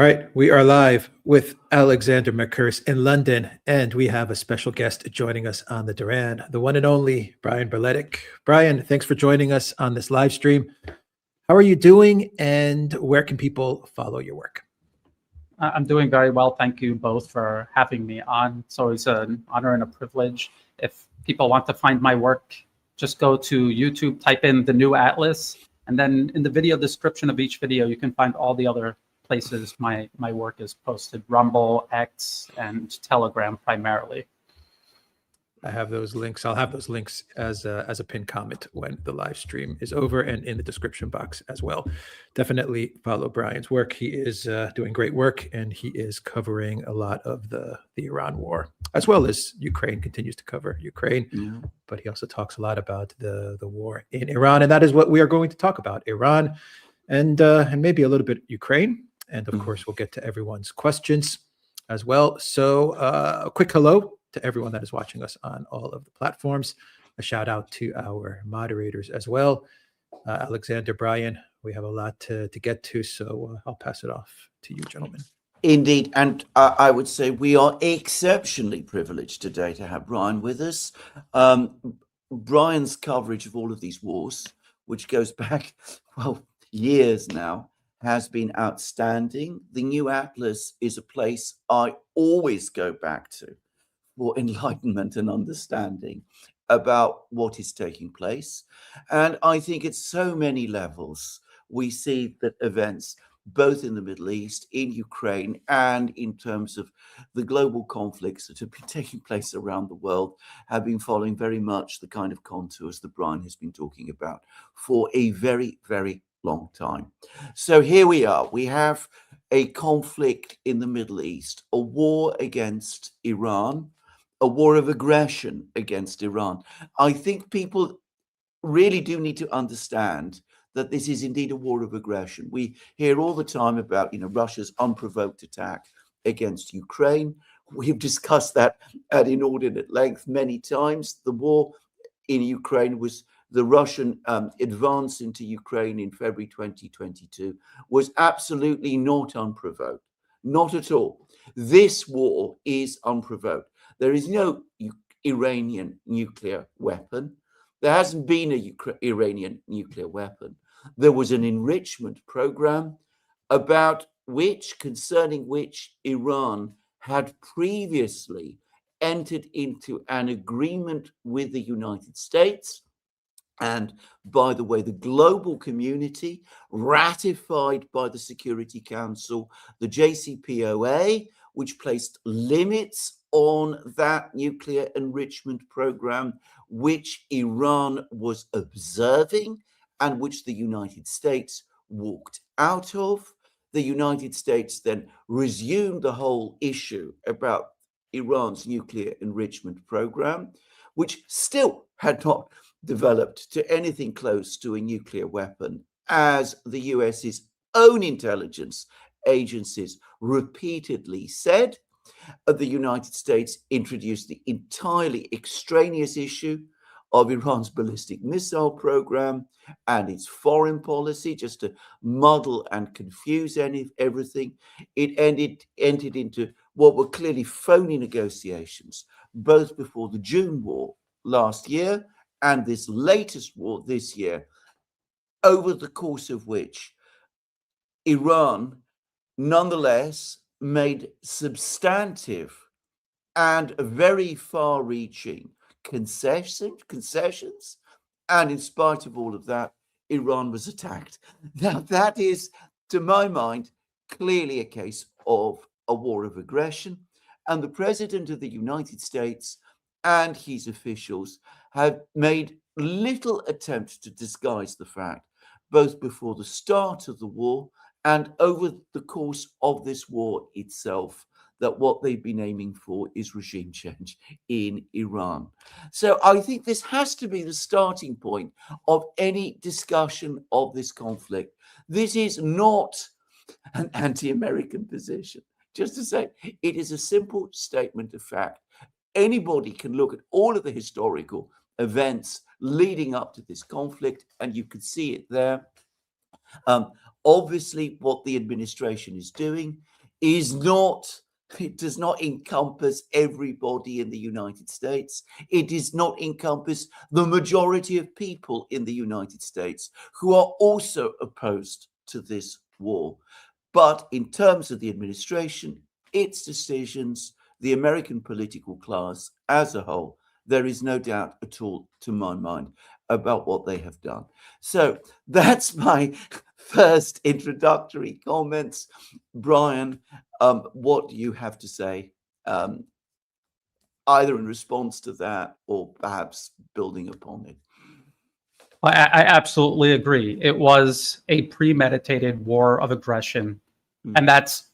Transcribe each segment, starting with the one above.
All right, we are live with Alexander McCurse in London, and we have a special guest joining us on the Duran, the one and only Brian Berletic. Brian, thanks for joining us on this live stream. How are you doing, and where can people follow your work? I'm doing very well. Thank you both for having me on. It's always an honor and a privilege. If people want to find my work, just go to YouTube, type in The New Atlas, and then in the video description of each video, you can find all the other places my work is posted: Rumble, X, and Telegram primarily. I have those links. I'll have those links as a pinned comment when the live stream is over, and in the description box as well. Definitely follow Brian's work. He is doing great work, and he is covering a lot of the Iran war, as well as Ukraine continues to cover Ukraine. Yeah. But he also talks a lot about the war in Iran, and that is what we are going to talk about: Iran, and maybe a little bit Ukraine. And of course, we'll get to everyone's questions as well. So a quick hello to everyone that is watching us on all of the platforms. A shout out to our moderators as well. Alexander, Brian, we have a lot to get to, so I'll pass it off to you, gentlemen. Indeed, and I would say we are exceptionally privileged today to have Brian with us. Brian's coverage of all of these wars, which goes back, well, years now, has been outstanding. The New Atlas is a place I always go back to for enlightenment and understanding about what is taking place. And I think at so many levels, we see that events, both in the Middle East, in Ukraine, and in terms of the global conflicts that have been taking place around the world, have been following very much the kind of contours that Brian has been talking about for a very, very long time. So here we are. We have a conflict in the Middle East, a war against Iran, a war of aggression against Iran. I think people really do need to understand that this is indeed a war of aggression. We hear all the time about, Russia's unprovoked attack against Ukraine. We've discussed that at inordinate length many times. The war in Ukraine was the Russian advance into Ukraine in February 2022 was absolutely not unprovoked, not at all. This war is unprovoked. There is no Iranian nuclear weapon. There hasn't been a Iranian nuclear weapon. There was an enrichment program concerning which Iran had previously entered into an agreement with the United States. And by the way, the global community ratified by the Security Council, the JCPOA, which placed limits on that nuclear enrichment program, which Iran was observing and which the United States walked out of. The United States then resumed the whole issue about Iran's nuclear enrichment program, which still had not developed to anything close to a nuclear weapon, as the US's own intelligence agencies repeatedly said. The United States introduced the entirely extraneous issue of Iran's ballistic missile program and its foreign policy, just to muddle and confuse everything. It entered into what were clearly phony negotiations, both before the June war last year and this latest war this year, over the course of which Iran nonetheless made substantive and very far-reaching concessions, and in spite of all of that, Iran was attacked. Now, that is, to my mind, clearly a case of a war of aggression, and the President of the United States and his officials have made little attempt to disguise the fact, both before the start of the war and over the course of this war itself, that what they've been aiming for is regime change in Iran. So I think this has to be the starting point of any discussion of this conflict. This is not an anti-American position. Just to say, it is a simple statement of fact. Anybody can look at all of the historical events leading up to this conflict, and you can see it there. Obviously, what the administration is doing is not, it does not encompass everybody in the United States. It does not encompass the majority of people in the United States who are also opposed to this war. But in terms of the administration, its decisions, the American political class as a whole, there is no doubt at all, to my mind, about what they have done. So that's my first introductory comments. Brian, what do you have to say, either in response to that or perhaps building upon it? I absolutely agree. It was a premeditated war of aggression, and that's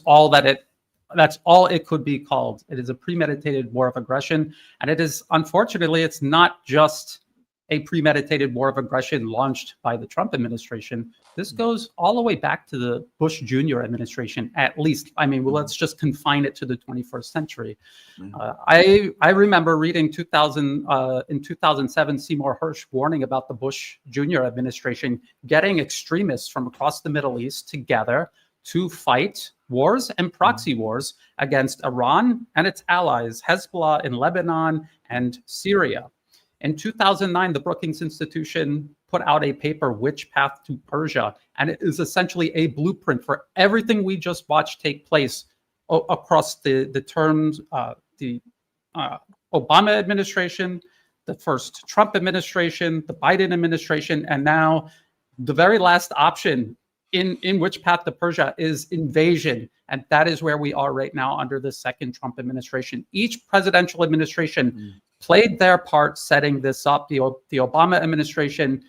all it could be called. It is a premeditated war of aggression, and it is, unfortunately, it's not just a premeditated war of aggression launched by the Trump administration. This goes all the way back to the Bush Jr. administration, at least. I mean, well, let's just confine it to the 21st century. I remember reading in 2007, Seymour Hersh warning about the Bush Jr. administration getting extremists from across the Middle East together to fight wars and proxy wars against Iran and its allies, Hezbollah in Lebanon and Syria. In 2009, the Brookings Institution put out a paper, Which Path to Persia? And it is essentially a blueprint for everything we just watched take place across the terms, the Obama administration, the first Trump administration, the Biden administration, and now the very last option in Which Path to Persia is invasion. And that is where we are right now under the second Trump administration. Each presidential administration played their part setting this up. The Obama administration,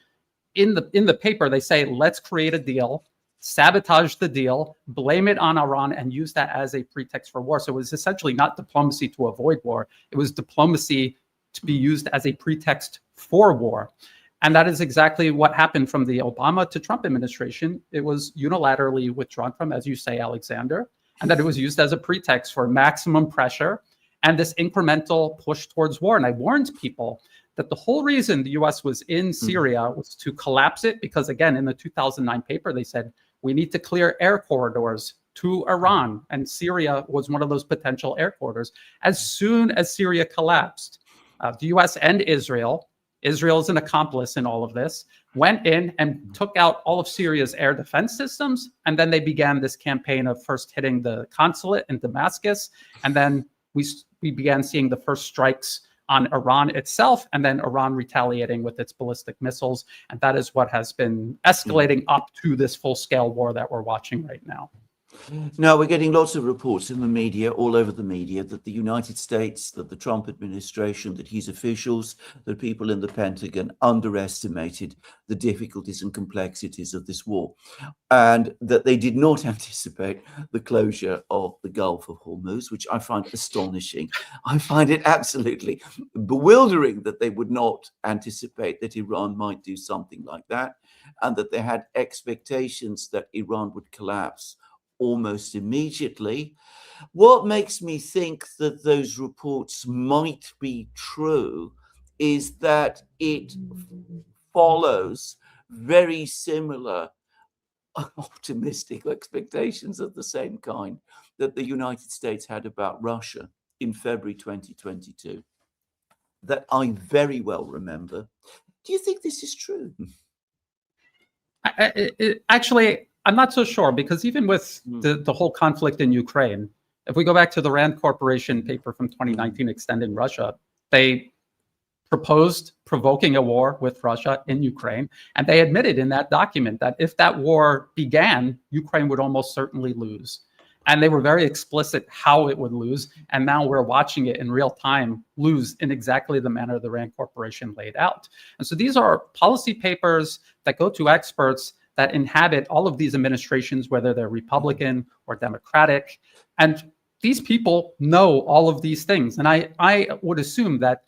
in the paper, they say, let's create a deal, sabotage the deal, blame it on Iran, and use that as a pretext for war. So it was essentially not diplomacy to avoid war. It was diplomacy to be used as a pretext for war. And that is exactly what happened from the Obama to Trump administration. It was unilaterally withdrawn from, as you say, Alexander, and that it was used as a pretext for maximum pressure and this incremental push towards war. And I warned people that the whole reason the US was in Syria was to collapse it, because again, in the 2009 paper, they said, we need to clear air corridors to Iran. And Syria was one of those potential air corridors. As soon as Syria collapsed, the US and Israel is an accomplice in all of this, went in and took out all of Syria's air defense systems. And then they began this campaign of first hitting the consulate in Damascus. And then we began seeing the first strikes on Iran itself, and then Iran retaliating with its ballistic missiles. And that is what has been escalating up to this full-scale war that we're watching right now. Now, we're getting lots of reports in the media, all over the media, that the United States, that the Trump administration, that his officials, that people in the Pentagon underestimated the difficulties and complexities of this war, and that they did not anticipate the closure of the Gulf of Hormuz, which I find astonishing. I find it absolutely bewildering that they would not anticipate that Iran might do something like that, and that they had expectations that Iran would collapse almost immediately. What makes me think that those reports might be true is that it follows very similar optimistic expectations of the same kind that the United States had about Russia in February 2022, that I very well remember. Do you think this is true? Actually, I'm not so sure, because even with the whole conflict in Ukraine, if we go back to the Rand Corporation paper from 2019 extending Russia, they proposed provoking a war with Russia in Ukraine. And they admitted in that document that if that war began, Ukraine would almost certainly lose. And they were very explicit how it would lose. And now we're watching it in real time lose in exactly the manner the Rand Corporation laid out. And so these are policy papers that go to experts that inhabit all of these administrations, whether they're Republican or Democratic. And these people know all of these things. And I would assume that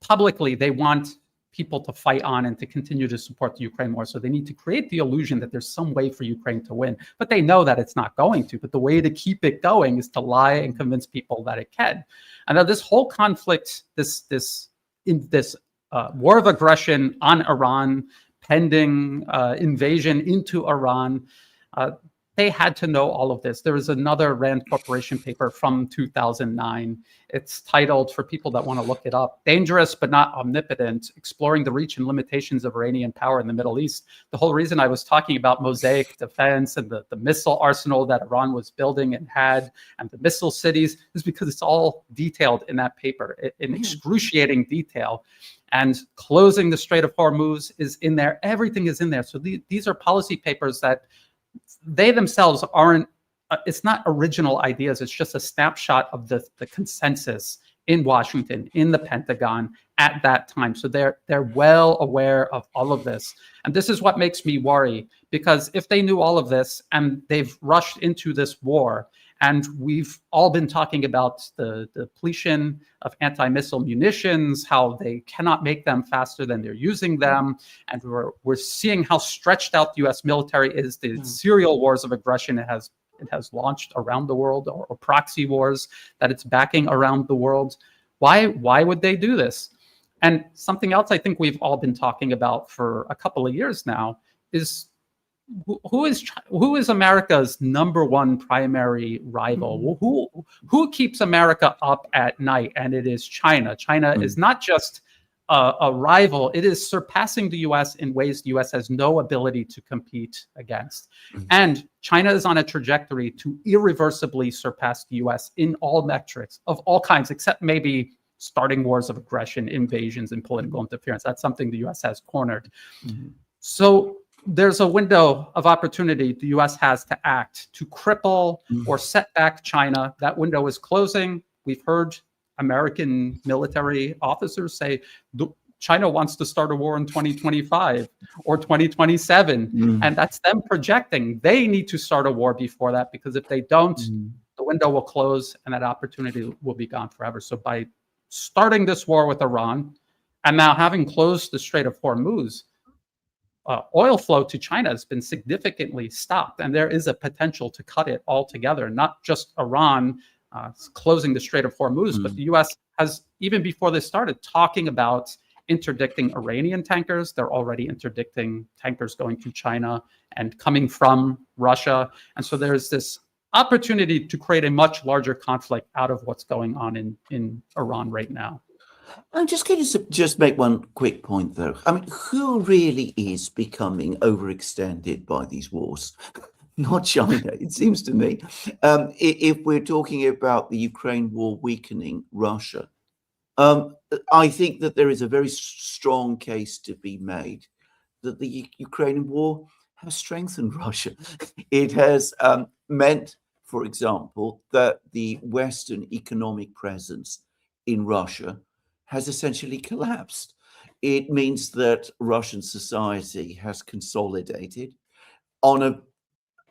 publicly they want people to fight on and to continue to support the Ukraine war. So they need to create the illusion that there's some way for Ukraine to win. But they know that it's not going to. But the way to keep it going is to lie and convince people that it can. And now this whole conflict, this war of aggression on Iran, pending invasion into Iran. They had to know all of this. There was another Rand Corporation paper from 2009. It's titled, for people that want to look it up, Dangerous but Not Omnipotent, Exploring the Reach and Limitations of Iranian Power in the Middle East. The whole reason I was talking about Mosaic defense and the missile arsenal that Iran was building and had, and the missile cities, is because it's all detailed in that paper in excruciating detail. And closing the Strait of Hormuz is in there. Everything is in there. So these are policy papers that they themselves aren't, it's not original ideas. It's just a snapshot of the consensus in Washington, in the Pentagon at that time. So they're well aware of all of this. And this is what makes me worry, because if they knew all of this and they've rushed into this war, and we've all been talking about the depletion of anti-missile munitions, how they cannot make them faster than they're using them. And we're seeing how stretched out the US military is, the serial wars of aggression it has launched around the world, or proxy wars that it's backing around the world. Why would they do this? And something else I think we've all been talking about for a couple of years now is who is America's number one primary rival? Who keeps America up at night? And it is China. China is not just a rival; it is surpassing the U.S. in ways the U.S. has no ability to compete against. And China is on a trajectory to irreversibly surpass the U.S. in all metrics of all kinds, except maybe starting wars of aggression, invasions, and political interference. That's something the U.S. has cornered. So there's a window of opportunity the U.S. has to act to cripple or set back China. That window is closing. We've heard American military officers say China wants to start a war in 2025 or 2027. And that's them projecting. They need to start a war before that, because if they don't, the window will close and that opportunity will be gone forever. So by starting this war with Iran and now having closed the Strait of Hormuz, oil flow to China has been significantly stopped, and there is a potential to cut it altogether. Not just Iran closing the Strait of Hormuz, but the U.S. has, even before this started, talking about interdicting Iranian tankers. They're already interdicting tankers going to China and coming from Russia. And so there's this opportunity to create a much larger conflict out of what's going on in Iran right now. I'm just going to just make one quick point, though. I mean, who really is becoming overextended by these wars? Not China, it seems to me. If we're talking about the Ukraine war weakening Russia, I think that there is a very strong case to be made that the Ukrainian war has strengthened Russia. It has meant, for example, that the Western economic presence in Russia has essentially collapsed. It means that Russian society has consolidated on a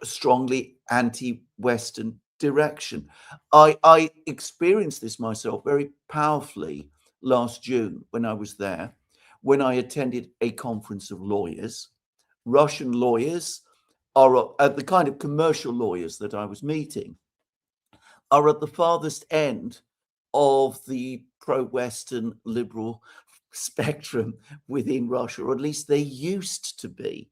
strongly anti-Western direction. I experienced this myself very powerfully last June when I was there, when I attended a conference of lawyers. Russian lawyers are at the kind of commercial lawyers that I was meeting are at the farthest end of the pro-Western liberal spectrum within Russia, or at least they used to be.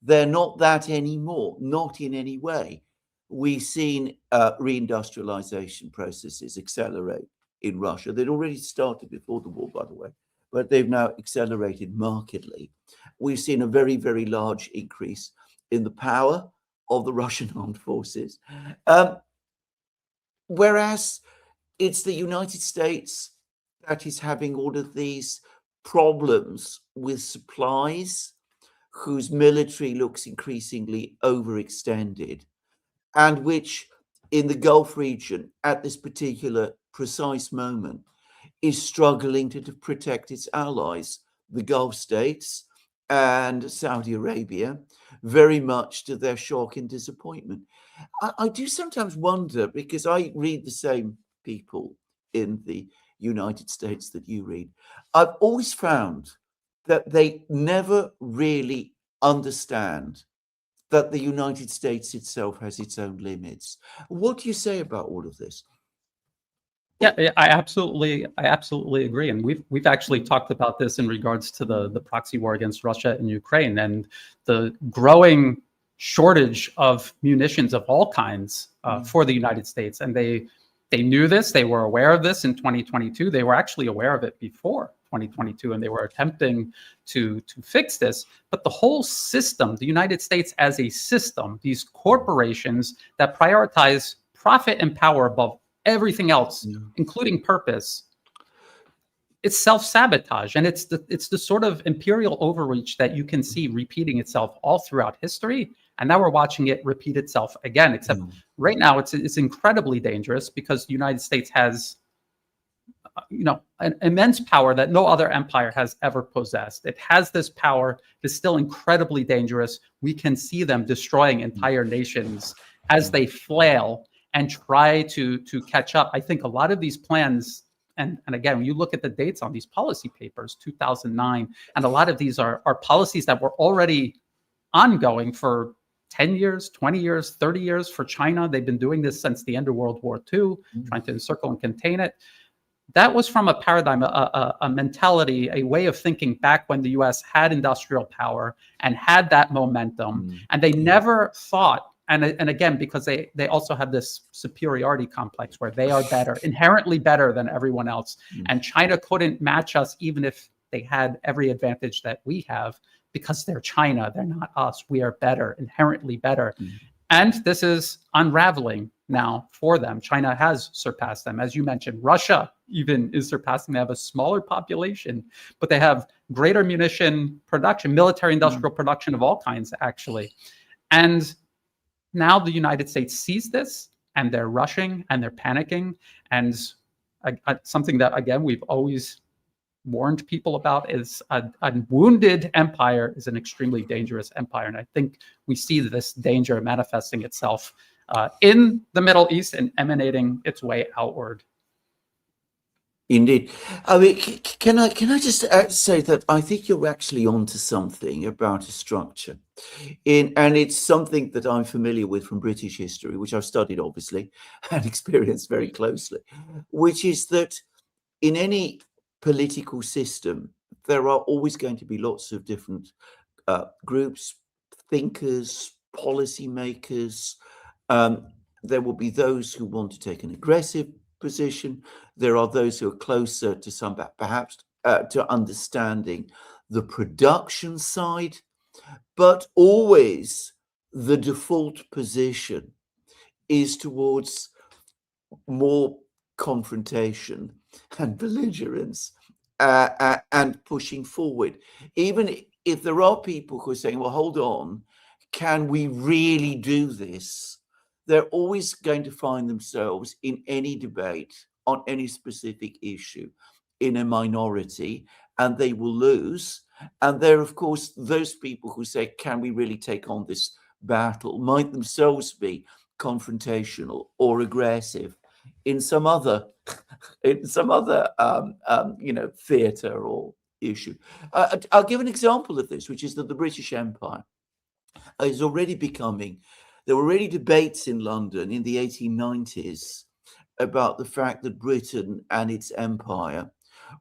They're not that anymore, not in any way. We've seen reindustrialization processes accelerate in Russia. They'd already started before the war, by the way, but they've now accelerated markedly. We've seen a very, very large increase in the power of the Russian armed forces. Whereas it's the United States that is having all of these problems with supplies, whose military looks increasingly overextended, and which in the Gulf region at this particular precise moment is struggling to protect its allies, the Gulf states and Saudi Arabia, very much to their shock and disappointment. I do sometimes wonder, because I read the same people in the United States that you read. I've always found that they never really understand that the United States itself has its own limits. What do you say about all of this? Yeah, I absolutely agree, and we've actually talked about this in regards to the proxy war against Russia and Ukraine and the growing shortage of munitions of all kinds for the United States, and they knew this, they were aware of this in 2022. They were actually aware of it before 2022, and they were attempting to fix this. But the whole system, the United States as a system, these corporations that prioritize profit and power above everything else, including purpose, it's self-sabotage, and it's the sort of imperial overreach that you can see repeating itself all throughout history. And now we're watching it repeat itself again, except right now it's incredibly dangerous because the United States has an immense power that no other empire has ever possessed. It has this power. It's still incredibly dangerous. We can see them destroying entire nations as they flail and try to catch up. I think a lot of these plans, and again, when you look at the dates on these policy papers, 2009, and a lot of these are policies that were already ongoing for 10 years, 20 years, 30 years for China. They've been doing this since the end of World War II, trying to encircle and contain it. That was from a paradigm, a mentality, a way of thinking back when the US had industrial power and had that momentum. And they never thought, and again, because they also have this superiority complex where they are better, inherently better than everyone else. And China couldn't match us even if they had every advantage that we have, because they're China, they're not us. We are better, inherently better. And this is unraveling now for them. China has surpassed them. As you mentioned, Russia even is surpassing. They have a smaller population, but they have greater munition production, military industrial production of all kinds, actually. And now the United States sees this, and they're rushing and they're panicking. And something that, again, we've always warned people about is a wounded empire is an extremely dangerous empire. And I think we see this danger manifesting itself in the Middle East and emanating its way outward. Indeed. I mean, can I just say that I think you're actually onto something about a structure, and it's something that I'm familiar with from British history, which I've studied obviously and experienced very closely, which is that in any political system there are always going to be lots of different groups, thinkers, policymakers. There will be those who want to take an aggressive position. There are those who are closer to some, perhaps to understanding the production side, but always the default position is towards more confrontation and belligerence and pushing forward. Even if there are people who are saying, well, hold on, can we really do this? They're always going to find themselves in any debate on any specific issue in a minority, and they will lose. And there, of course, those people who say, can we really take on this battle, might themselves be confrontational or aggressive in some other theater or issue. I'll give an example of this, which is that the British Empire is already becoming. There were already debates in London in the 1890s about the fact that Britain and its empire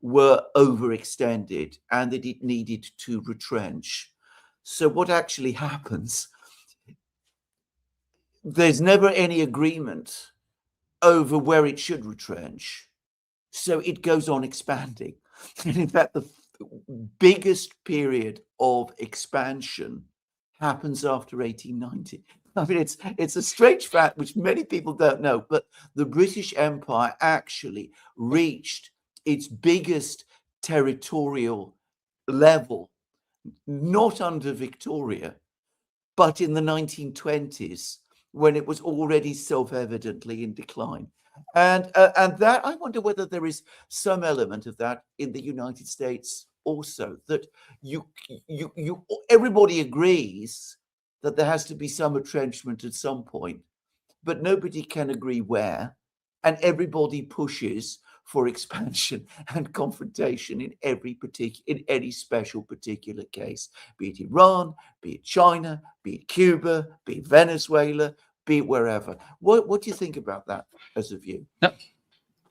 were overextended and that it needed to retrench. So what actually happens? There's never any agreement over where it should retrench. So it goes on expanding. And in fact, the biggest period of expansion happens after 1890. I mean, it's a strange fact which many people don't know, but the British Empire actually reached its biggest territorial level, not under Victoria, but in the 1920s, when it was already self-evidently in decline. And that, I wonder whether there is some element of that in the United States also, that everybody agrees that there has to be some retrenchment at some point, but nobody can agree where, and everybody pushes for expansion and confrontation in any special particular case, be it Iran, be it China, be it Cuba, be it Venezuela, be it wherever. What do you think about that as a view?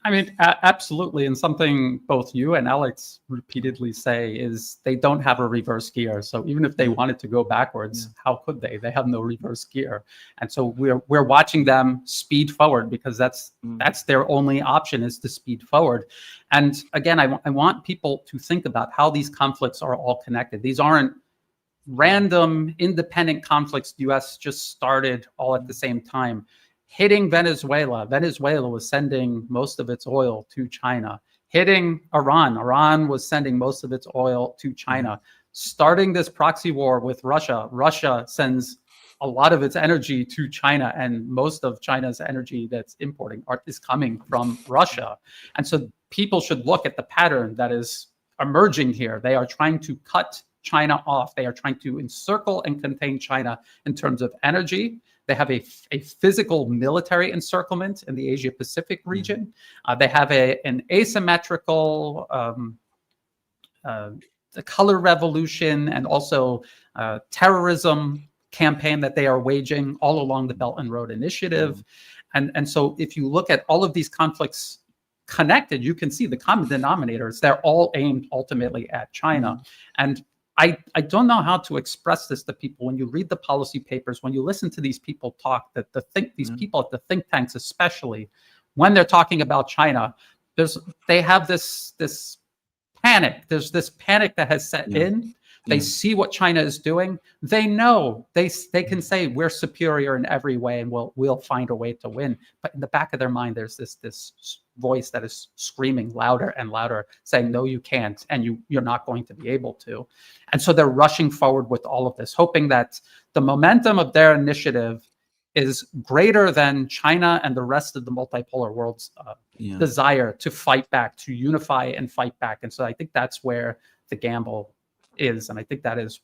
I mean, absolutely. And something both you and Alex repeatedly say is they don't have a reverse gear. So even if they wanted to go backwards, how could they? They have no reverse gear. And so we're watching them speed forward because that's their only option, is to speed forward. And again, I want people to think about how these conflicts are all connected. These aren't random independent conflicts the US just started all at the same time. Hitting Venezuela, Venezuela was sending most of its oil to China. Hitting Iran, Iran was sending most of its oil to China. Starting this proxy war with Russia, Russia sends a lot of its energy to China, and most of China's energy that's importing is coming from Russia. And so people should look at the pattern that is emerging here. They are trying to cut China off. They are trying to encircle and contain China in terms of energy. They have a physical military encirclement in the Asia-Pacific region. They have an asymmetrical color revolution and also terrorism campaign that they are waging all along the Belt and Road Initiative. And so if you look at all of these conflicts connected, you can see the common denominators. They're all aimed ultimately at China. And I don't know how to express this to people. When you read the policy papers, when you listen to these people talk, these people at the think tanks, especially when they're talking about China, they have this panic. There's this panic that has set in. They see what China is doing. They know they can say we're superior in every way and we'll find a way to win. But in the back of their mind, there's this voice that is screaming louder and louder, saying, no, you can't, and you're not going to be able to. And so they're rushing forward with all of this, hoping that the momentum of their initiative is greater than China and the rest of the multipolar world's desire to fight back, to unify and fight back. And so I think that's where the gamble is. And I think that is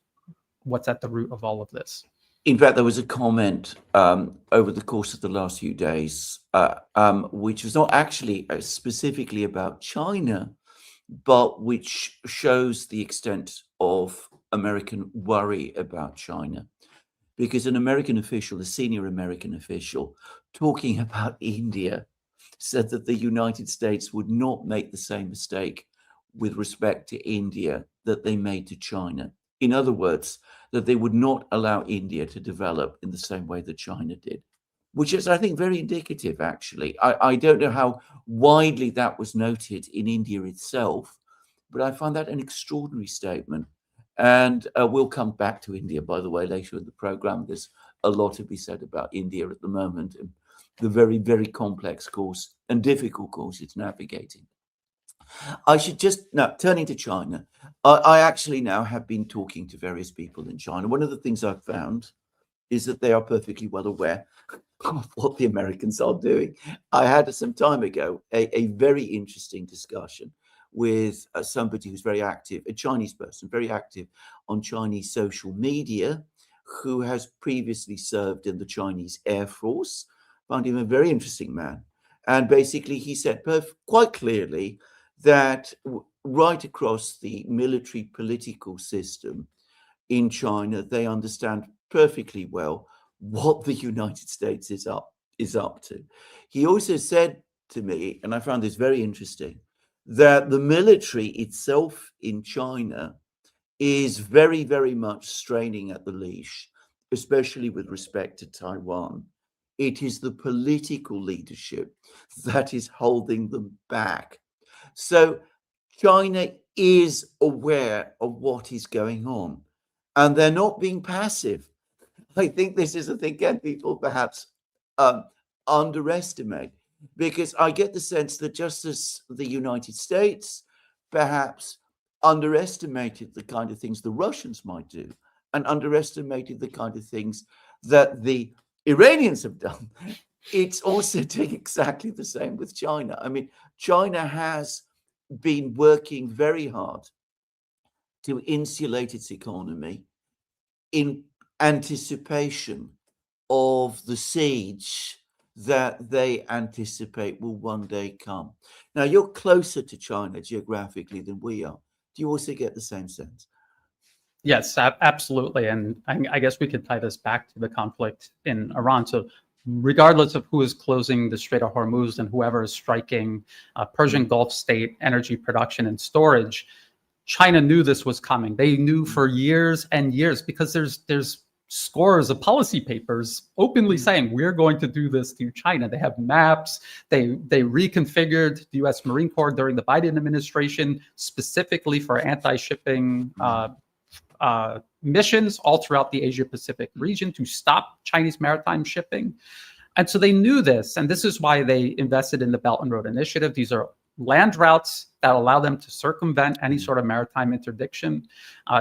what's at the root of all of this. In fact, there was a comment over the course of the last few days, which was not actually specifically about China, but which shows the extent of American worry about China. Because an American official, a senior American official, talking about India, said that the United States would not make the same mistake with respect to India that they made to China. In other words, that they would not allow India to develop in the same way that China did, which is, I think, very indicative, actually. I don't know how widely that was noted in India itself, but I find that an extraordinary statement. And we'll come back to India, by the way, later in the program. There's a lot to be said about India at the moment and the very, very complex course and difficult course it's navigating. I should just, now turning to China, I actually now have been talking to various people in China. One of the things I've found is that they are perfectly well aware of what the Americans are doing. I had some time ago a very interesting discussion with somebody who's very active, a Chinese person, very active on Chinese social media, who has previously served in the Chinese Air Force. Found him a very interesting man. And basically he said quite clearly that right across the military political system in China, they understand perfectly well what the United States is up to. He also said to me, and I found this very interesting, that the military itself in China is very, very much straining at the leash, especially with respect to Taiwan. It is the political leadership that is holding them back. So China is aware of what is going on, and they're not being passive. I think this is a thing that people perhaps underestimate, because I get the sense that just as the United States perhaps underestimated the kind of things the Russians might do and underestimated the kind of things that the Iranians have done, it's also doing exactly the same with China. I mean, China has been working very hard to insulate its economy in anticipation of the siege that they anticipate will one day come. Now, you're closer to China geographically than we are. Do you also get the same sense? Yes, absolutely. And I guess we could tie this back to the conflict in Iran. So regardless of who is closing the Strait of Hormuz and whoever is striking Persian Gulf state energy production and storage, China knew this was coming. They knew for years and years, because there's scores of policy papers openly saying we're going to do this to China. They have maps. They reconfigured the U.S. Marine Corps during the Biden administration specifically for anti-shipping missions all throughout the Asia-Pacific region to stop Chinese maritime shipping. And so they knew this, and this is why they invested in the Belt and Road Initiative. These are land routes that allow them to circumvent any sort of maritime interdiction.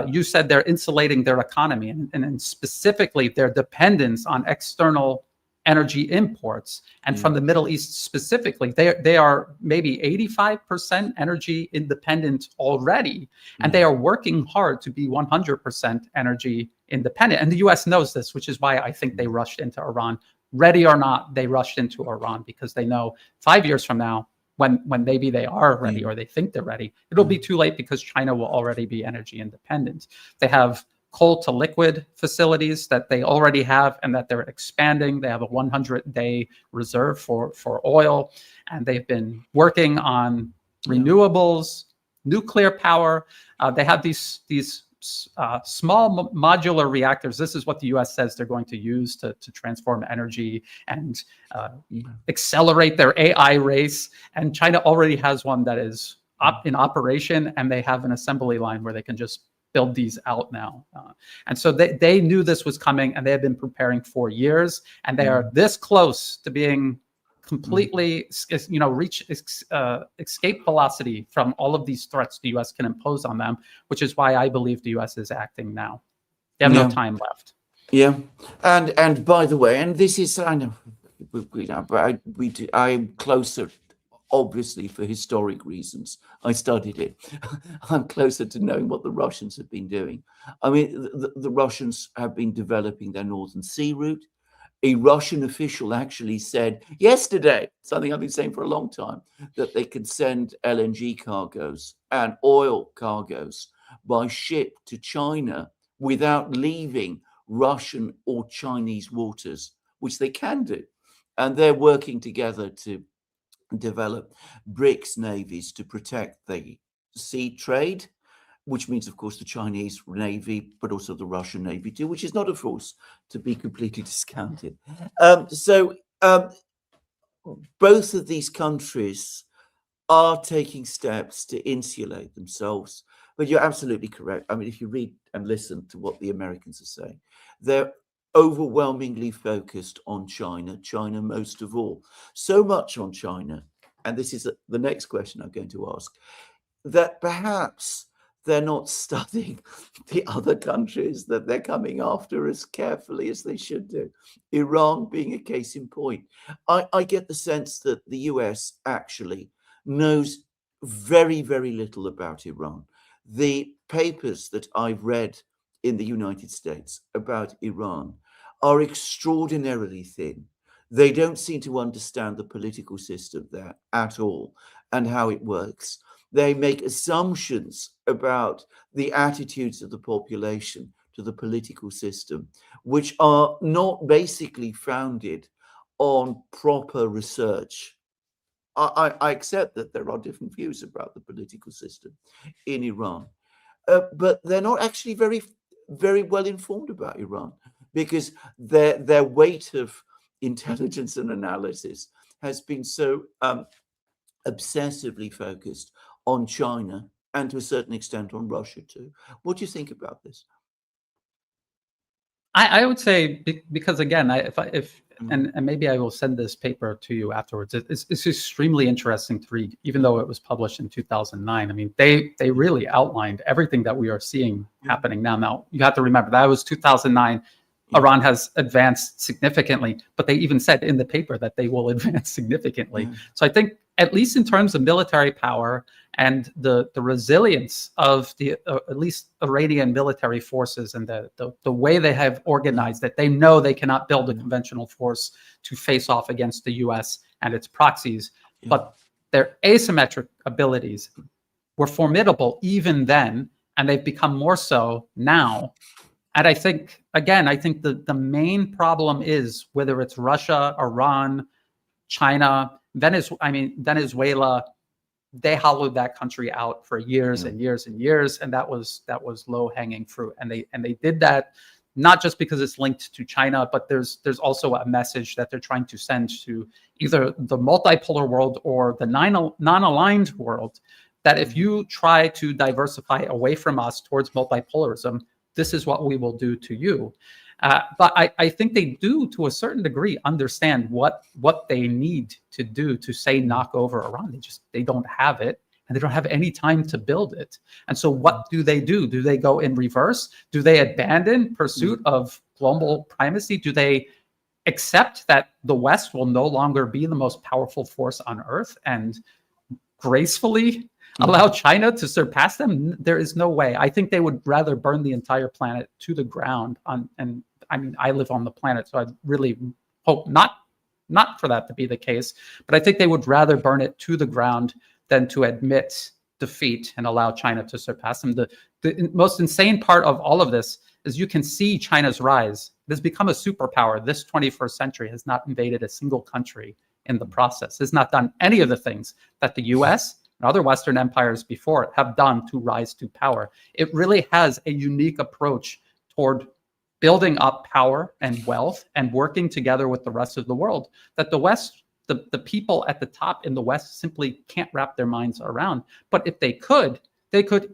You said they're insulating their economy, and specifically their dependence on external energy imports. And from the Middle East specifically, they are maybe 85% energy independent already, and they are working hard to be 100% energy independent. And the US knows this, which is why I think they rushed into Iran. Ready or not, they rushed into Iran because they know 5 years from now, when maybe they are ready or they think they're ready, it'll be too late because China will already be energy independent. They have coal to liquid facilities that they already have and that they're expanding. They have a 100-day reserve for oil, and they've been working on renewables, nuclear power. They have these small modular reactors. This is what the U.S. says they're going to use to transform energy and accelerate their AI race. And China already has one that is in operation, and they have an assembly line where they can just build these out now. And so they knew this was coming, and they had been preparing for years, and they are this close to being completely, reach escape velocity from all of these threats the U.S. can impose on them, which is why I believe the U.S. is acting now. They have no time left. Yeah, and by the way, and this is, I know, but I'm closer, obviously for historic reasons. I studied it. I'm closer to knowing what the Russians have been doing. I mean, the Russians have been developing their Northern Sea route. A Russian official actually said yesterday, something I've been saying for a long time, that they could send LNG cargoes and oil cargoes by ship to China without leaving Russian or Chinese waters, which they can do. And they're working together to develop BRICS navies to protect the sea trade, which means, of course, the Chinese Navy, but also the Russian Navy too, which is not a force to be completely discounted. Both of these countries are taking steps to insulate themselves. But you're absolutely correct. I mean, if you read and listen to what the Americans are saying, they're overwhelmingly focused on China, China most of all. So much on China, and this is the next question I'm going to ask, that perhaps they're not studying the other countries that they're coming after as carefully as they should do. Iran being a case in point. I get the sense that the US actually knows very, very little about Iran. The papers that I've read in the United States about Iran are extraordinarily thin. They don't seem to understand the political system there at all and how it works. They make assumptions about the attitudes of the population to the political system, which are not basically founded on proper research. I accept that there are different views about the political system in Iran, but they're not actually very, very well informed about Iran, because their weight of intelligence and analysis has been so obsessively focused on China and to a certain extent on Russia too. What do you think about this? I would say, because again, and maybe I will send this paper to you afterwards. It's extremely interesting to read, even though it was published in 2009. I mean, they really outlined everything that we are seeing happening now. Now, you have to remember that was 2009. Iran has advanced significantly, but they even said in the paper that they will advance significantly. So I think, at least in terms of military power and the resilience of the at least Iranian military forces and the way they have organized that, they know they cannot build a conventional force to face off against the US and its proxies, but their asymmetric abilities were formidable even then, and they've become more so now And I think, again, I think the main problem is whether it's Russia, Iran, China, Venezuela, they hollowed that country out for years and years and years, and that was low hanging fruit. And they did that not just because it's linked to China, but there's also a message that they're trying to send to either the multipolar world or the non-aligned world, that if you try to diversify away from us towards multipolarism, this is what we will do to you. But I think they do, to a certain degree, understand what they need to do to, say, knock over Iran. They don't have it, and they don't have any time to build it. And so what do? Do they go in reverse? Do they abandon pursuit of global primacy? Do they accept that the West will no longer be the most powerful force on Earth and gracefully allow China to surpass them? There is no way. I think they would rather burn the entire planet to the ground. And I mean, I live on the planet, so I really hope not for that to be the case. But I think they would rather burn it to the ground than to admit defeat and allow China to surpass them. The most insane part of all of this is you can see China's rise. It has become a superpower. This 21st century has not invaded a single country in the process. Has not done any of the things that the US and other Western empires before it have done to rise to power. It really has a unique approach toward building up power and wealth and working together with the rest of the world that the West, the people at the top in the West, simply can't wrap their minds around. But if they could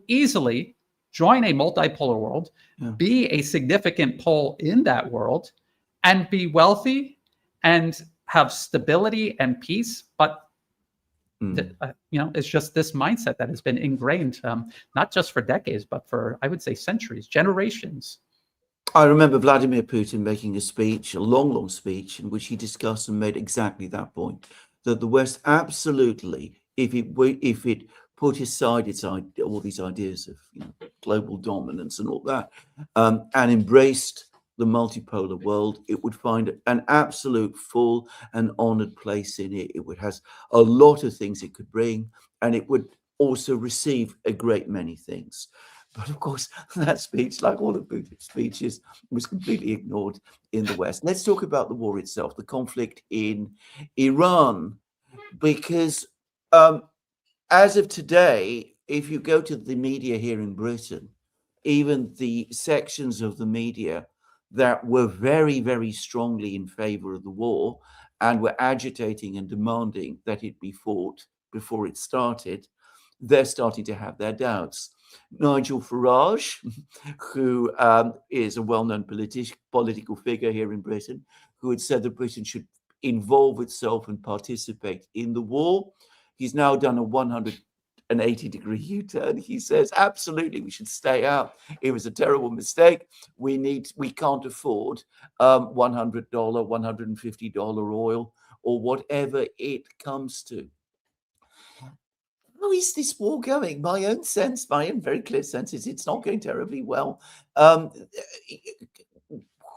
easily join a multipolar world, be a significant pole in that world, and be wealthy and have stability and peace. But it's just this mindset that has been ingrained, not just for decades, but for, I would say, centuries, generations. I remember Vladimir Putin making a speech, a long speech, in which he discussed and made exactly that point, that the West absolutely, if it put aside all these ideas of global dominance and all that, and embraced the multipolar world, it would find an absolute full and honored place in it. It would has a lot of things it could bring, and it would also receive a great many things. But of course, that speech, like all of Putin's speeches, was completely ignored in the West. Let's talk about the war itself, the conflict in Iran, because as of today, if you go to the media here in Britain, even the sections of the media that were very, very strongly in favor of the war and were agitating and demanding that it be fought before it started, they're starting to have their doubts. Nigel Farage, who is a well-known political figure here in Britain, who had said that Britain should involve itself and participate in the war. He's now done a 180-degree U-turn. He says, absolutely, we should stay out. It was a terrible mistake. We can't afford $100, $150 oil, or whatever it comes to. How is this war going? My own very clear sense is it's not going terribly well.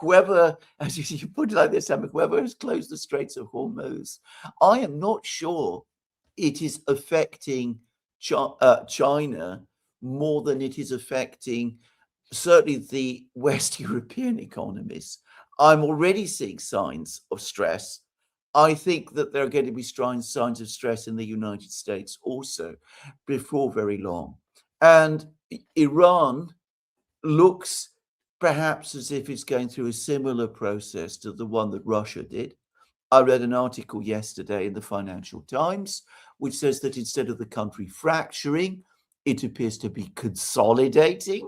Whoever, as you put it like this, whoever has closed the Straits of Hormuz, I am not sure it is affecting China more than it is affecting certainly the West European economies. I'm already seeing signs of stress. I think that there are going to be signs of stress in the United States also before very long. And Iran looks perhaps as if it's going through a similar process to the one that Russia did. I read an article yesterday in the Financial Times, which says that instead of the country fracturing, it appears to be consolidating.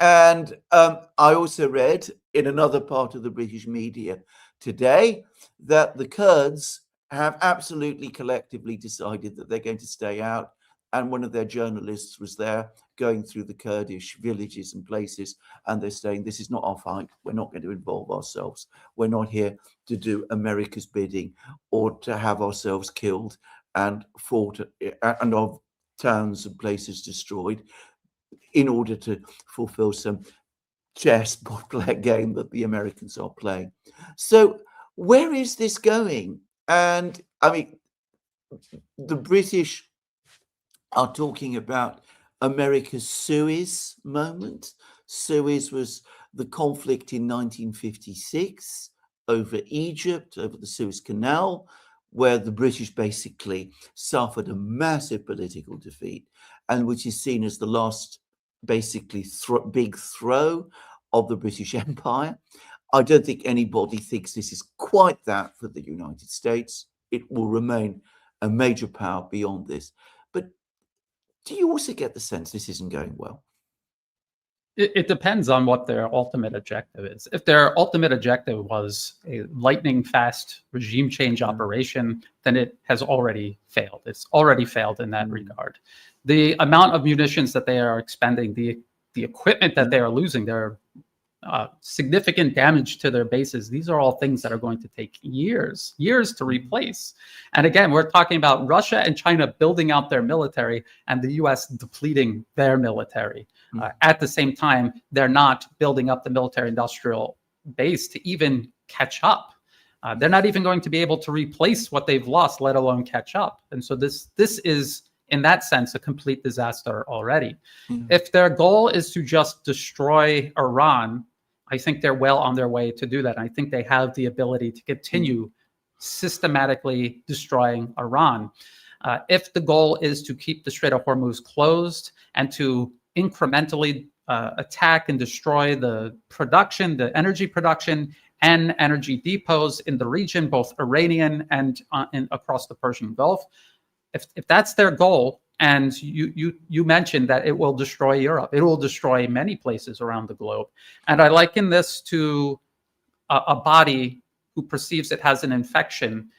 And I also read in another part of the British media today that the Kurds have absolutely collectively decided that they're going to stay out. And one of their journalists was there going through the Kurdish villages and places, and they're saying, this is not our fight. We're not going to involve ourselves. We're not here to do America's bidding or to have ourselves killed and fought and of towns and places destroyed in order to fulfill some chessboard game that the Americans are playing. So where is this going? And I mean, the British are talking about America's Suez moment. Suez was the conflict in 1956 over Egypt, over the Suez Canal, where the British basically suffered a massive political defeat, and which is seen as the last basically big throw of the British Empire. I don't think anybody thinks this is quite that for the United States. It will remain a major power beyond this. But do you also get the sense this isn't going well? It depends on what their ultimate objective is. If their ultimate objective was a lightning fast regime change operation, then it has already failed. It's already failed in that regard. The amount of munitions that they are expending, the equipment that they are losing, their significant damage to their bases, these are all things that are going to take years to replace. And again, we're talking about Russia and China building out their military and the US depleting their military. At the same time, they're not building up the military industrial base to even catch up. They're not even going to be able to replace what they've lost, let alone catch up. And so this is, in that sense, a complete disaster already. If their goal is to just destroy Iran, I think they're well on their way to do that. And I think they have the ability to continue systematically destroying Iran. If the goal is to keep the Strait of Hormuz closed and to incrementally attack and destroy the production, the energy production and energy depots in the region, both Iranian and across the Persian Gulf, if that's their goal, and you mentioned that it will destroy Europe, it will destroy many places around the globe. And I liken this to a body who perceives it has an infection.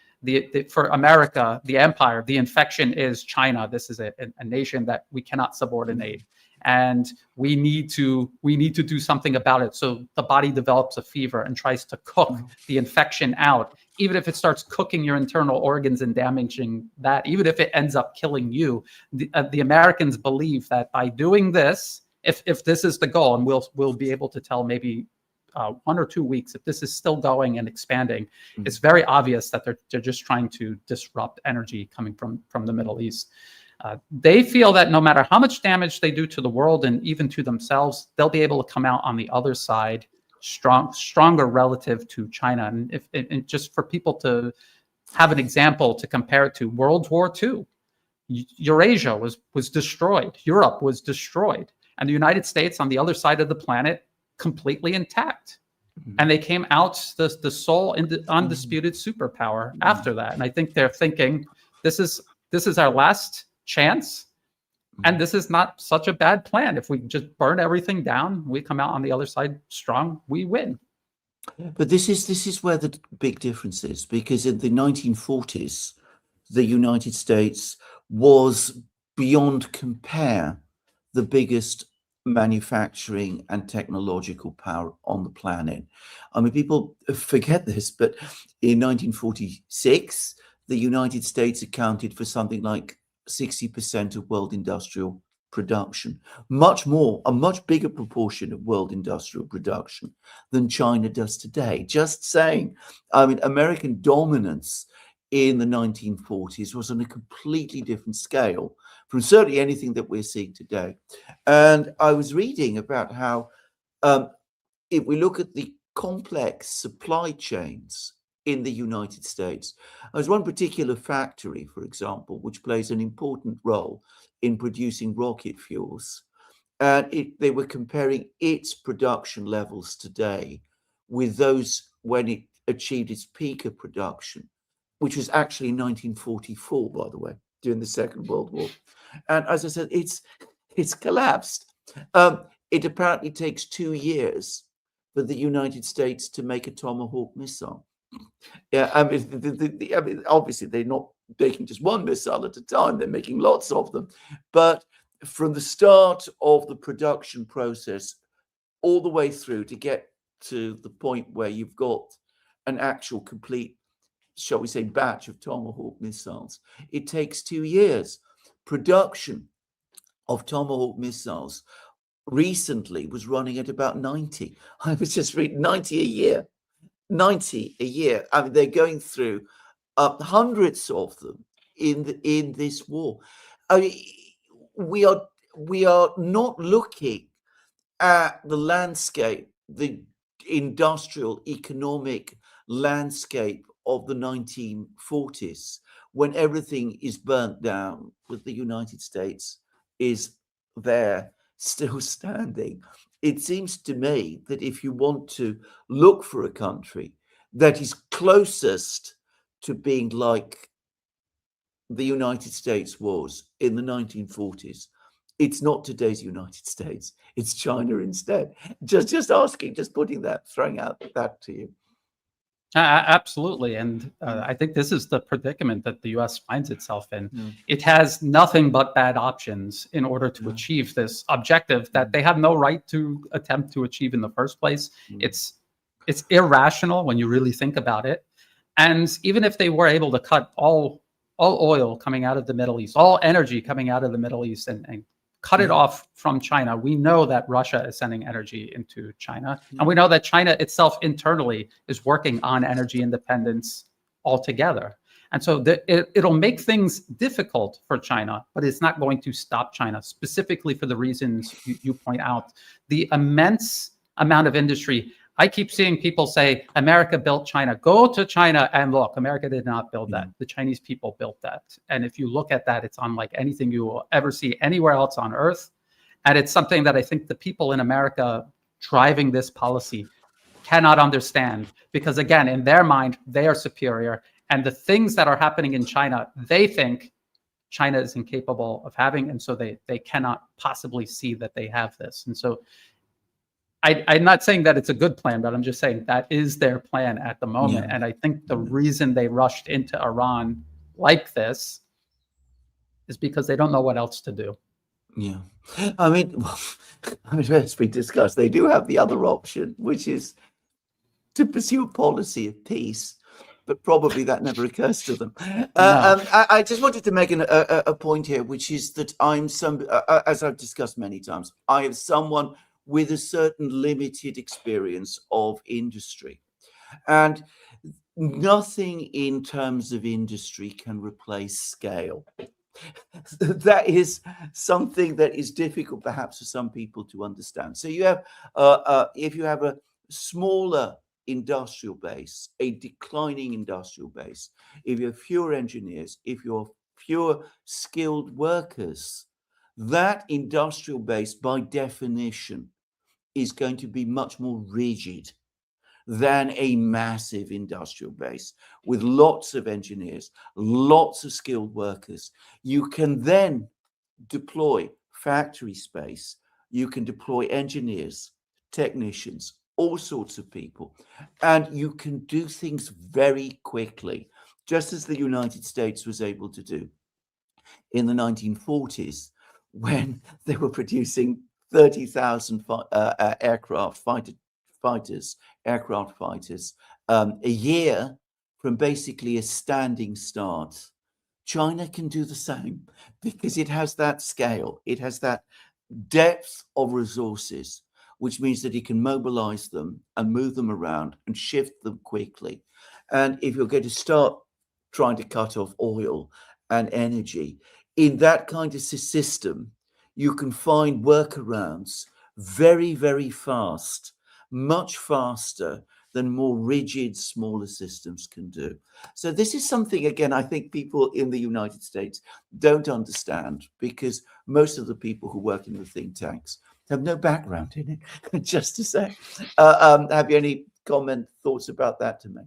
For America, the empire, the infection is China. This is a nation that we cannot subordinate. And we need to do something about it. So the body develops a fever and tries to cook the infection out, even if it starts cooking your internal organs and damaging that, even if it ends up killing you. The Americans believe that by doing this, if this is the goal, and we'll be able to tell maybe 1 or 2 weeks if this is still going and expanding, it's very obvious that they're just trying to disrupt energy coming from the Middle East. They feel that no matter how much damage they do to the world and even to themselves, they'll be able to come out on the other side stronger relative to China. And just for people to have an example to compare it to, World War II, Eurasia was destroyed, Europe was destroyed, and the United States on the other side of the planet completely intact. And they came out the sole undisputed superpower after that. And I think they're thinking, this is our last chance, and this is not such a bad plan. If we just burn everything down, we come out on the other side strong, we win. But this is where the big difference is, because in the 1940s, the United States was beyond compare the biggest manufacturing and technological power on the planet. I mean, people forget this, but in 1946, the United States accounted for something like 60% of world industrial production, a much bigger proportion of world industrial production than China does today. Just saying, I mean, American dominance in the 1940s was on a completely different scale from certainly anything that we're seeing today. And I was reading about how if we look at the complex supply chains in the United States, there's one particular factory, for example, which plays an important role in producing rocket fuels. And they were comparing its production levels today with those when it achieved its peak of production, which was actually 1944, by the way, during the Second World War. And as I said, it's collapsed. It apparently takes 2 years for the United States to make a Tomahawk missile. Yeah, I mean, obviously they're not making just one missile at a time; they're making lots of them. But from the start of the production process, all the way through to get to the point where you've got an actual complete, shall we say, batch of Tomahawk missiles, it takes 2 years. Production of Tomahawk missiles recently was running at about 90. I was just reading 90 a year. 90 a year. I mean, they're going through hundreds of them in this war. I mean, we are not looking at the landscape the industrial economic landscape of the 1940s, when everything is burnt down, with the United States is there still standing. It seems to me that if you want to look for a country that is closest to being like the United States was in the 1940s, it's not today's United States, it's China instead. Just asking, just putting that, throwing out that to you. Absolutely. And I think this is the predicament that the US finds itself in. It has nothing but bad options in order to achieve this objective that they have no right to attempt to achieve in the first place. It's irrational when you really think about it. And even if they were able to cut all oil coming out of the Middle East, all energy coming out of the Middle East, and cut it off from China, we know that Russia is sending energy into China. And we know that China itself internally is working on energy independence altogether. And so it'll make things difficult for China, but it's not going to stop China, specifically for the reasons you point out. The immense amount of industry. I keep seeing people say, America built China. Go to China and look, America did not build that. The Chinese people built that. And if you look at that, it's unlike anything you will ever see anywhere else on earth. And it's something that I think the people in America driving this policy cannot understand, because again, in their mind, they are superior. And the things that are happening in China, they think China is incapable of having. And so they cannot possibly see that they have this. And so I'm not saying that it's a good plan, but I'm just saying that is their plan at the moment. And I think the reason they rushed into Iran like this is because they don't know what else to do. Yeah. I mean, as we discussed, they do have the other option, which is to pursue a policy of peace, but probably that never occurs to them. I just wanted to make a point here, which is that as I've discussed many times, I am someone with a certain limited experience of industry. And nothing in terms of industry can replace scale. That is something that is difficult perhaps for some people to understand. So you have, if you have a smaller industrial base, a declining industrial base, if you have fewer engineers, if you have fewer skilled workers, that industrial base by definition is going to be much more rigid than a massive industrial base with lots of engineers, lots of skilled workers. You can then deploy factory space, you can deploy engineers, technicians, all sorts of people, and you can do things very quickly, just as the United States was able to do in the 1940s when they were producing 30,000 aircraft fighters a year from basically a standing start. China can do the same because it has that scale, it has that depth of resources, which means that it can mobilize them and move them around and shift them quickly. And if you're going to start trying to cut off oil and energy in that kind of system, you can find workarounds very, very fast, much faster than more rigid, smaller systems can do. So this is something, again, I think people in the United States don't understand, because most of the people who work in the think tanks have no background in it, just to say. Have you any thoughts about that to make?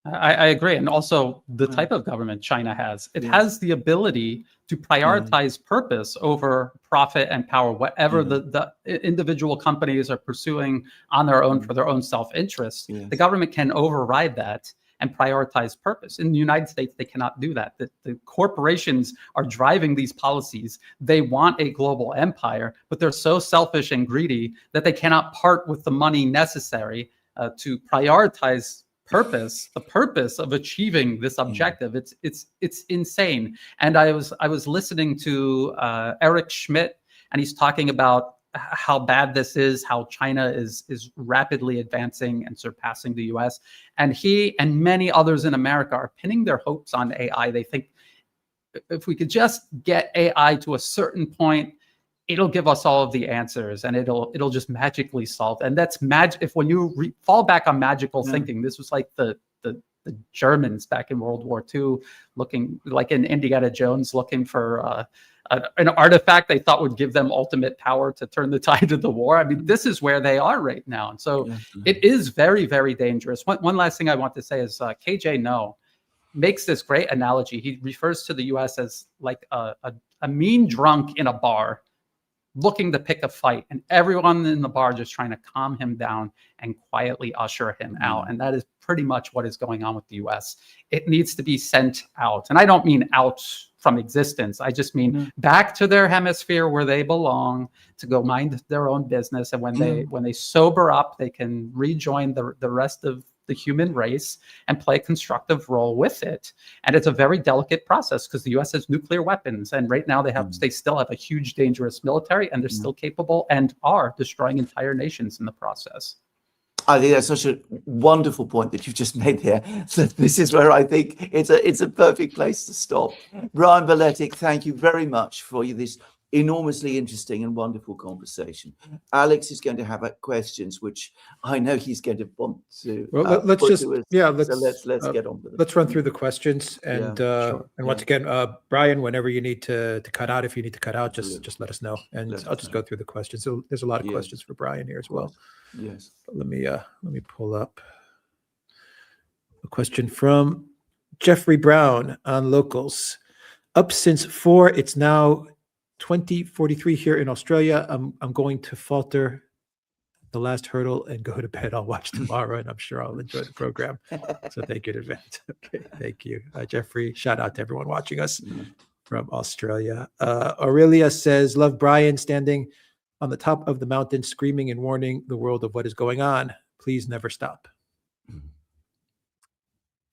I agree. And also the type of government China has. It has the ability to prioritize purpose over profit and power, whatever the individual companies are pursuing on their own for their own self-interest. The government can override that and prioritize purpose. In the United States, they cannot do that. The corporations are driving these policies. They want a global empire, but they're so selfish and greedy that they cannot part with the money necessary to prioritize purpose, the purpose of achieving this objective. It's insane. And I was listening to Eric Schmidt, and he's talking about how bad this is, how China is rapidly advancing and surpassing the US. And he and many others in America are pinning their hopes on AI. They think if we could just get AI to a certain point, it'll give us all of the answers, and it'll just magically solve. And that's magic. If when you fall back on magical thinking, this was like the Germans back in World War II, looking like in Indiana Jones, looking for an artifact they thought would give them ultimate power to turn the tide of the war. I mean, this is where they are right now. And so it is very, very dangerous. One last thing I want to say is KJ No makes this great analogy. He refers to the US as like a mean drunk in a bar looking to pick a fight, and everyone in the bar just trying to calm him down and quietly usher him out. And that is pretty much what is going on with the US. It needs to be sent out. And I don't mean out from existence. I just mean back to their hemisphere where they belong, to go mind their own business. And when they sober up, they can rejoin the rest of the human race and play a constructive role with it. And it's a very delicate process because the US has nuclear weapons, and right now they still have a huge dangerous military, and they're still capable and are destroying entire nations in the process. I think that's such a wonderful point that you've just made there. So this is where I think it's a perfect place to stop. Brian Berletic, thank you very much for this enormously interesting and wonderful conversation. Alex is going to have questions, which I know he's going to want to. Well, let's get on with it. Let's run through the questions, and once again, Brian, whenever you need to cut out, if you need to cut out, just let us know, and I'll just go through the questions. So there's a lot of questions for Brian here as well. Yes. But let me pull up a question from Jeffrey Brown on locals. Up since 4, it's now 20:43 here in Australia. I'm going to falter the last hurdle and go to bed. I'll watch tomorrow, and I'm sure I'll enjoy the program. So thank you in advance. Okay, thank you, Jeffrey. Shout out to everyone watching us from Australia. Aurelia says, love Brian standing on the top of the mountain, screaming and warning the world of what is going on. Please never stop.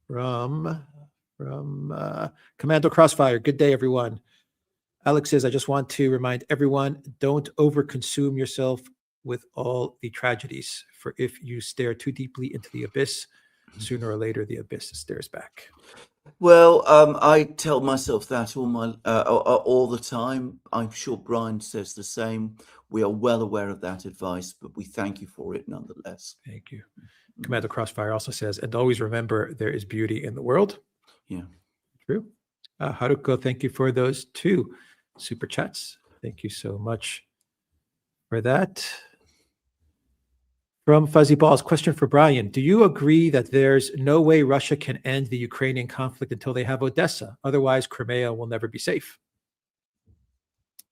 From Commando Crossfire. Good day, everyone. Alex says, I just want to remind everyone, don't overconsume yourself with all the tragedies, for if you stare too deeply into the abyss, sooner or later the abyss stares back. Well, I tell myself that all the time. I'm sure Brian says the same. We are well aware of that advice, but we thank you for it nonetheless. Thank you. Commander Crossfire also says, and always remember there is beauty in the world. Yeah. True. Haruko, thank you for those 2 super chats. Thank you so much for that. From Fuzzy Balls, question for Brian. Do you agree that there's no way Russia can end the Ukrainian conflict until they have Odessa? Otherwise, Crimea will never be safe.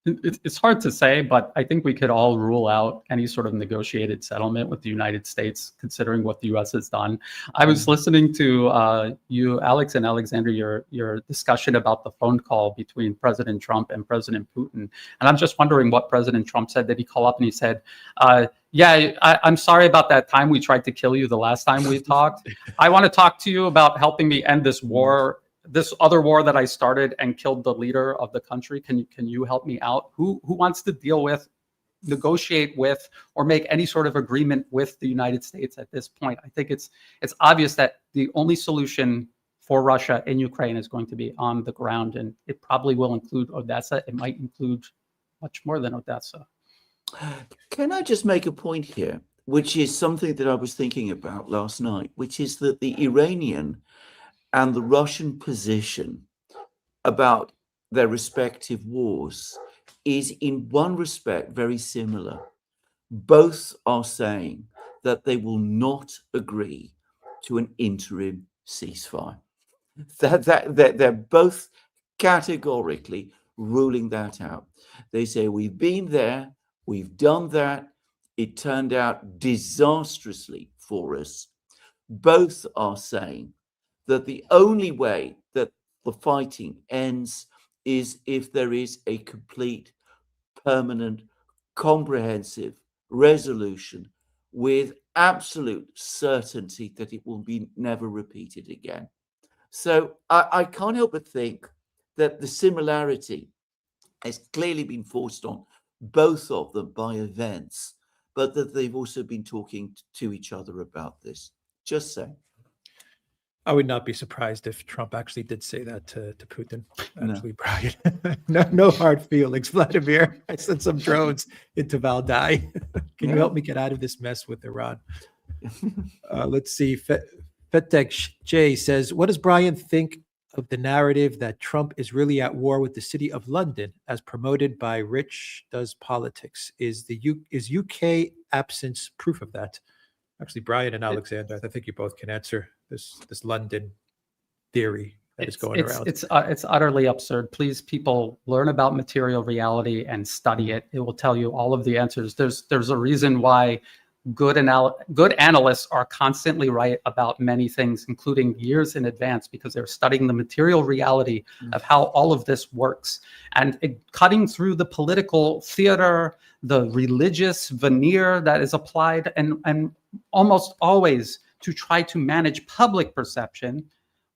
It's hard to say, but I think we could all rule out any sort of negotiated settlement with the United States, considering what the U.S. has done. I was listening to you, Alex and Alexander, your discussion about the phone call between President Trump and President Putin. And I'm just wondering what President Trump said. Did he call up and he said, I'm sorry about that time we tried to kill you the last time we talked. I want to talk to you about helping me end this war, this other war that I started and killed the leader of the country. Can you help me out? Who wants to deal with, negotiate with, or make any sort of agreement with the United States at this point? I think it's obvious that the only solution for Russia in Ukraine is going to be on the ground, and it probably will include Odessa. It might include much more than Odessa. Can I just make a point here, which is something that I was thinking about last night, which is that the Iranian and the Russian position about their respective wars is in one respect very similar. Both are saying that they will not agree to an interim ceasefire. They're both categorically ruling that out. They say, we've been there, we've done that, it turned out disastrously for us. Both are saying that the only way that the fighting ends is if there is a complete, permanent, comprehensive resolution with absolute certainty that it will be never repeated again. So I can't help but think that the similarity has clearly been forced on both of them by events, but that they've also been talking to each other about this. Just saying. I would not be surprised if Trump actually did say that to Putin. No. Actually, Brian, no hard feelings. Vladimir, I sent some drones into Valdai. Can you Yeah. help me get out of this mess with Iran? Let's see. Fetek J says, what does Brian think of the narrative that Trump is really at war with the city of London as promoted by Rich Does Politics? Is UK absence proof of that? Actually, Brian and Alexander, I think you both can answer this London theory that is going around. It's utterly absurd. Please, people, learn about material reality and study it. It will tell you all of the answers. There's a reason why good analysts are constantly right about many things, including years in advance, because they're studying the material reality of how all of this works. And cutting through the political theater, the religious veneer that is applied, and almost always to try to manage public perception,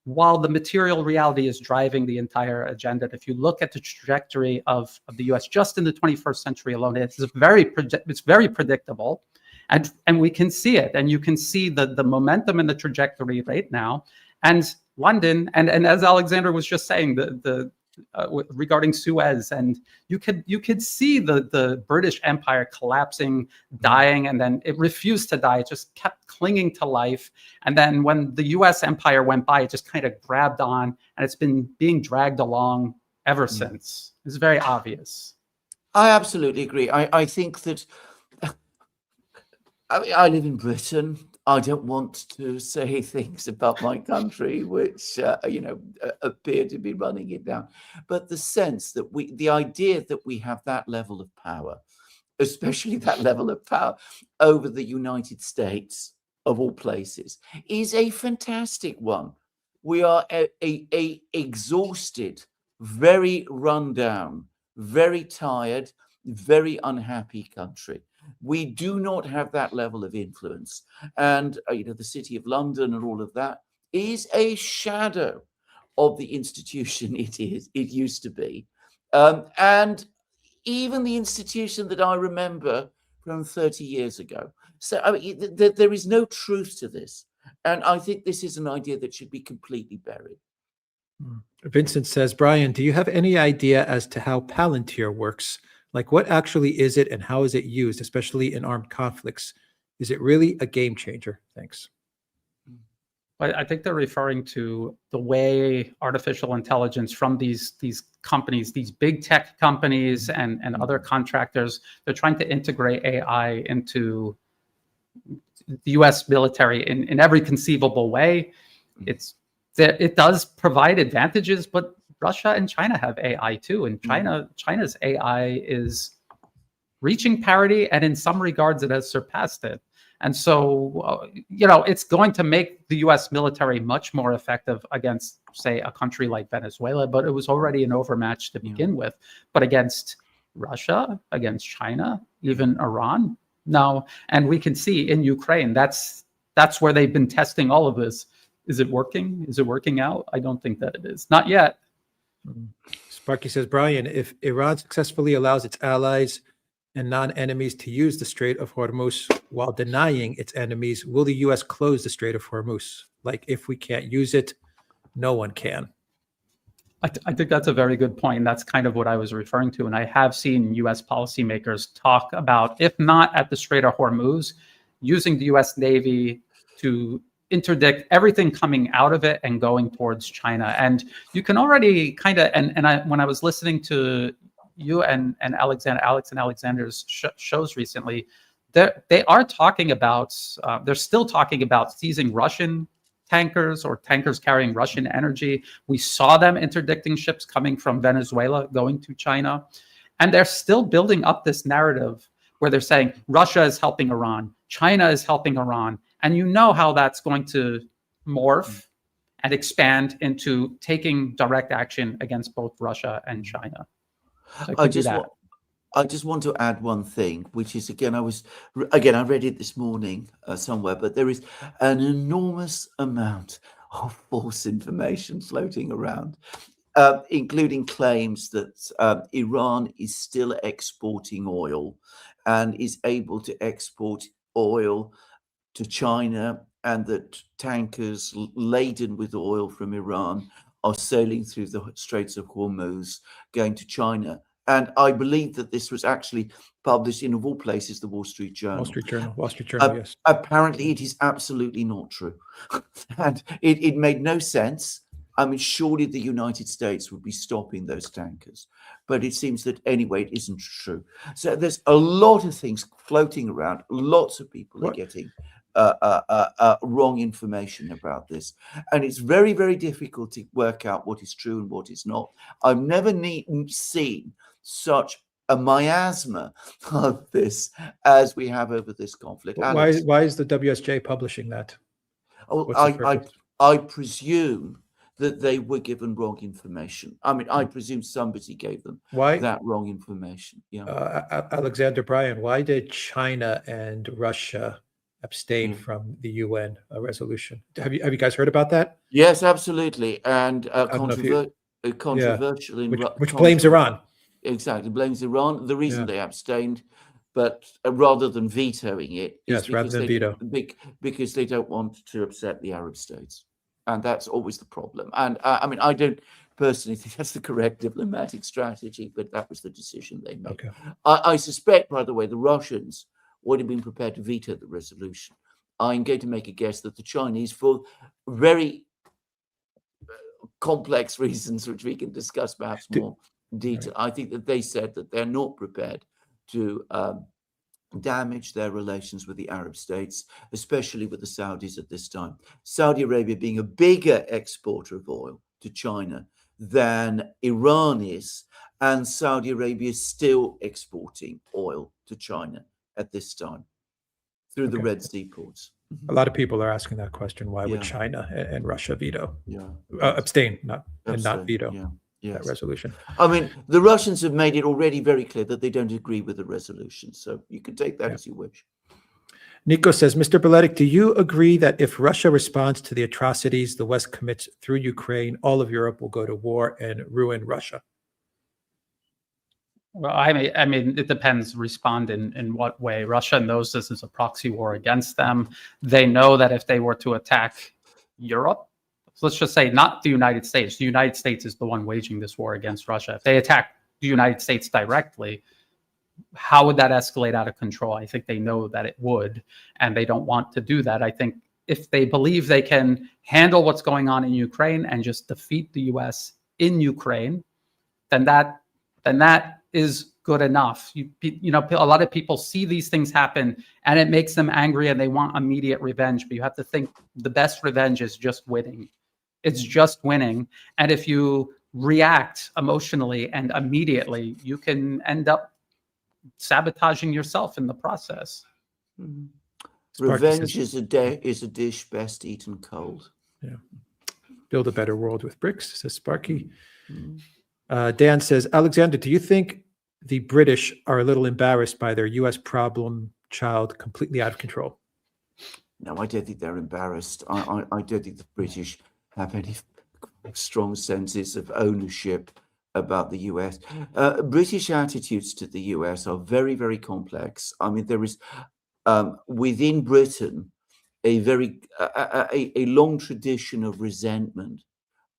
while the material reality is driving the entire agenda. If you look at the trajectory of the US just in the 21st century alone, it's very predictable. And we can see it, and you can see the momentum and the trajectory right now. And London, and as Alexander was just saying, regarding Suez, and you could see the British Empire collapsing, dying, and then it refused to die. It just kept clinging to life. And then when the US Empire went by, it just kind of grabbed on, and it's been being dragged along ever since. It's very obvious. I absolutely agree. I think that I live in Britain. I don't want to say things about my country which appear to be running it down. But the sense that the idea that we have that level of power, especially that level of power over the United States of all places, is a fantastic one. We are a exhausted, very run down, very tired, very unhappy country. We do not have that level of influence. And, the City of London and all of that is a shadow of the institution it used to be. And even the institution that I remember from 30 years ago. So, there is no truth to this. And I think this is an idea that should be completely buried. Vincent says, Brian, do you have any idea as to how Palantir works? Like, what actually is it and how is it used, especially in armed conflicts? Is it really a game changer? Thanks. I think they're referring to the way artificial intelligence from these companies, these big tech companies and other contractors, they're trying to integrate AI into the US military in every conceivable way. It does provide advantages, but Russia and China have AI too, and China's AI is reaching parity, and in some regards, it has surpassed it. And so, it's going to make the U.S. military much more effective against, say, a country like Venezuela, but it was already an overmatch to begin with. But against Russia, against China, even Iran, no. And we can see in Ukraine, that's where they've been testing all of this. Is it working? Is it working out? I don't think that it is. Not yet. Sparky says, Brian, if Iran successfully allows its allies and non-enemies to use the Strait of Hormuz while denying its enemies, will the U.S. close the Strait of Hormuz? Like, if we can't use it, no one can. I think that's a very good point. That's kind of what I was referring to. And I have seen U.S. policymakers talk about, if not at the Strait of Hormuz, using the U.S. Navy to interdict everything coming out of it and going towards China. And you can already kind of, when I was listening to you and Alex and Alexander's shows recently, they are talking about, they're still talking about seizing Russian tankers or tankers carrying Russian energy. We saw them interdicting ships coming from Venezuela going to China. And they're still building up this narrative where they're saying Russia is helping Iran, China is helping Iran. And you know how that's going to morph and expand into taking direct action against both Russia and China. So I just want to add one thing, which is, I read it this morning somewhere, but there is an enormous amount of false information floating around, including claims that Iran is still exporting oil and is able to export oil to China and that tankers laden with oil from Iran are sailing through the Straits of Hormuz, going to China. And I believe that this was actually published in, of all places, the Wall Street Journal. Wall Street Journal, yes. Apparently, it is absolutely not true. And it made no sense. I mean, surely the United States would be stopping those tankers. But it seems that, anyway, it isn't true. So there's a lot of things floating around. Lots of people are getting wrong information about this. And it's very, very difficult to work out what is true and what is not. I've never seen such a miasma of this as we have over this conflict. Why is the WSJ publishing that? Oh, I presume that they were given wrong information. I mean, I presume somebody gave them that wrong information. Yeah. Alexander Bryan, why did China and Russia abstain from the UN resolution? Have you guys heard about that? Yes, absolutely. And controversial, which blames Iran. Exactly, blames Iran. The reason they abstained, but rather than vetoing it, yes, rather than veto, because they don't want to upset the Arab states, and that's always the problem. And I mean, I don't personally think that's the correct diplomatic strategy, but that was the decision they made. Okay. I suspect, by the way, the Russians would have been prepared to veto the resolution. I'm going to make a guess that the Chinese, for very complex reasons, which we can discuss perhaps more detail, I think that they said that they're not prepared to damage their relations with the Arab states, especially with the Saudis at this time. Saudi Arabia being a bigger exporter of oil to China than Iran is, and Saudi Arabia is still exporting oil to China at this time through the Red Sea ports. A lot of people are asking that question. Why would China and Russia veto? Abstain, not veto that resolution. I mean, the Russians have made it already very clear that they don't agree with the resolution. So you can take that as you wish. Nico says, Mr. Berletic, do you agree that if Russia responds to the atrocities the West commits through Ukraine, all of Europe will go to war and ruin Russia? Well, I mean, it depends. Respond in what way? Russia knows this is a proxy war against them. They know that if they were to attack Europe, so let's just say not the United States. The United States is the one waging this war against Russia. If they attack the United States directly, how would that escalate out of control? I think they know that it would, and they don't want to do that. I think if they believe they can handle what's going on in Ukraine and just defeat the U.S. in Ukraine, then that is good enough. You know, a lot of people see these things happen and it makes them angry and they want immediate revenge. But you have to think the best revenge is just winning. It's just winning. And if you react emotionally and immediately, you can end up sabotaging yourself in the process. Mm-hmm. Revenge is a dish best eaten cold. Yeah. Build a better world with bricks, says Sparky. Mm-hmm. Dan says, Alexander, do you think the British are a little embarrassed by their U.S. problem child completely out of control? No, I don't think they're embarrassed. I don't think the British have any strong senses of ownership about the U.S. British attitudes to the U.S. are very, very complex. I mean, there is within Britain a very a long tradition of resentment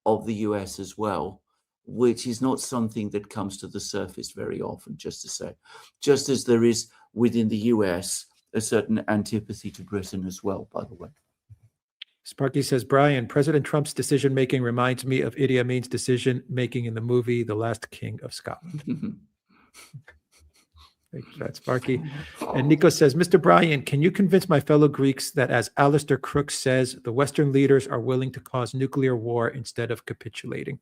of the U.S. as well, which is not something that comes to the surface very often, just to say. Just as there is within the US a certain antipathy to Britain as well, by the way. Sparky says, Brian, President Trump's decision-making reminds me of Idi Amin's decision-making in the movie The Last King of Scotland. Thank you for that, Sparky. And Nico says, Mr. Brian, can you convince my fellow Greeks that, as Alistair Crooks says, the Western leaders are willing to cause nuclear war instead of capitulating?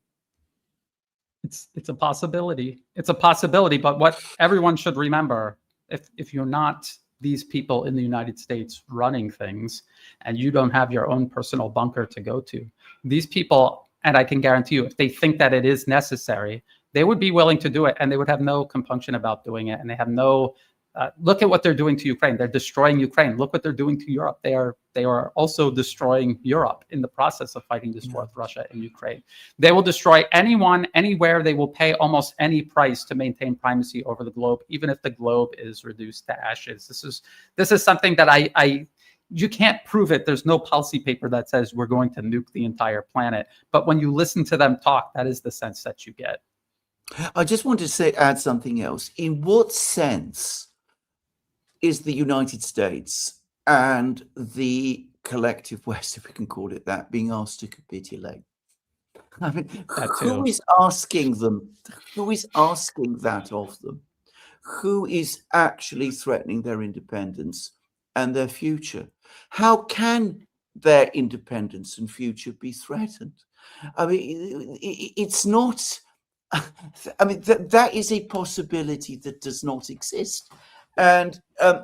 It's a possibility. It's a possibility, but what everyone should remember, if you're not these people in the United States running things and you don't have your own personal bunker to go to, these people, and I can guarantee you, if they think that it is necessary, they would be willing to do it, and they would have no compunction about doing it. And they have no, look at what they're doing to Ukraine. They're destroying Ukraine. Look what they're doing to Europe. They are also destroying Europe in the process of fighting this war with Russia and Ukraine. They will destroy anyone, anywhere. They will pay almost any price to maintain primacy over the globe, even if the globe is reduced to ashes. This is something that you can't prove it. There's no policy paper that says we're going to nuke the entire planet. But when you listen to them talk, that is the sense that you get. I just want to add something else. In what sense is the United States and the collective West, if we can call it that, being asked to capitulate? I mean, who is asking them? Who is asking that of them? Who is actually threatening their independence and their future? How can their independence and future be threatened? I mean, it's not. I mean, that is a possibility that does not exist. And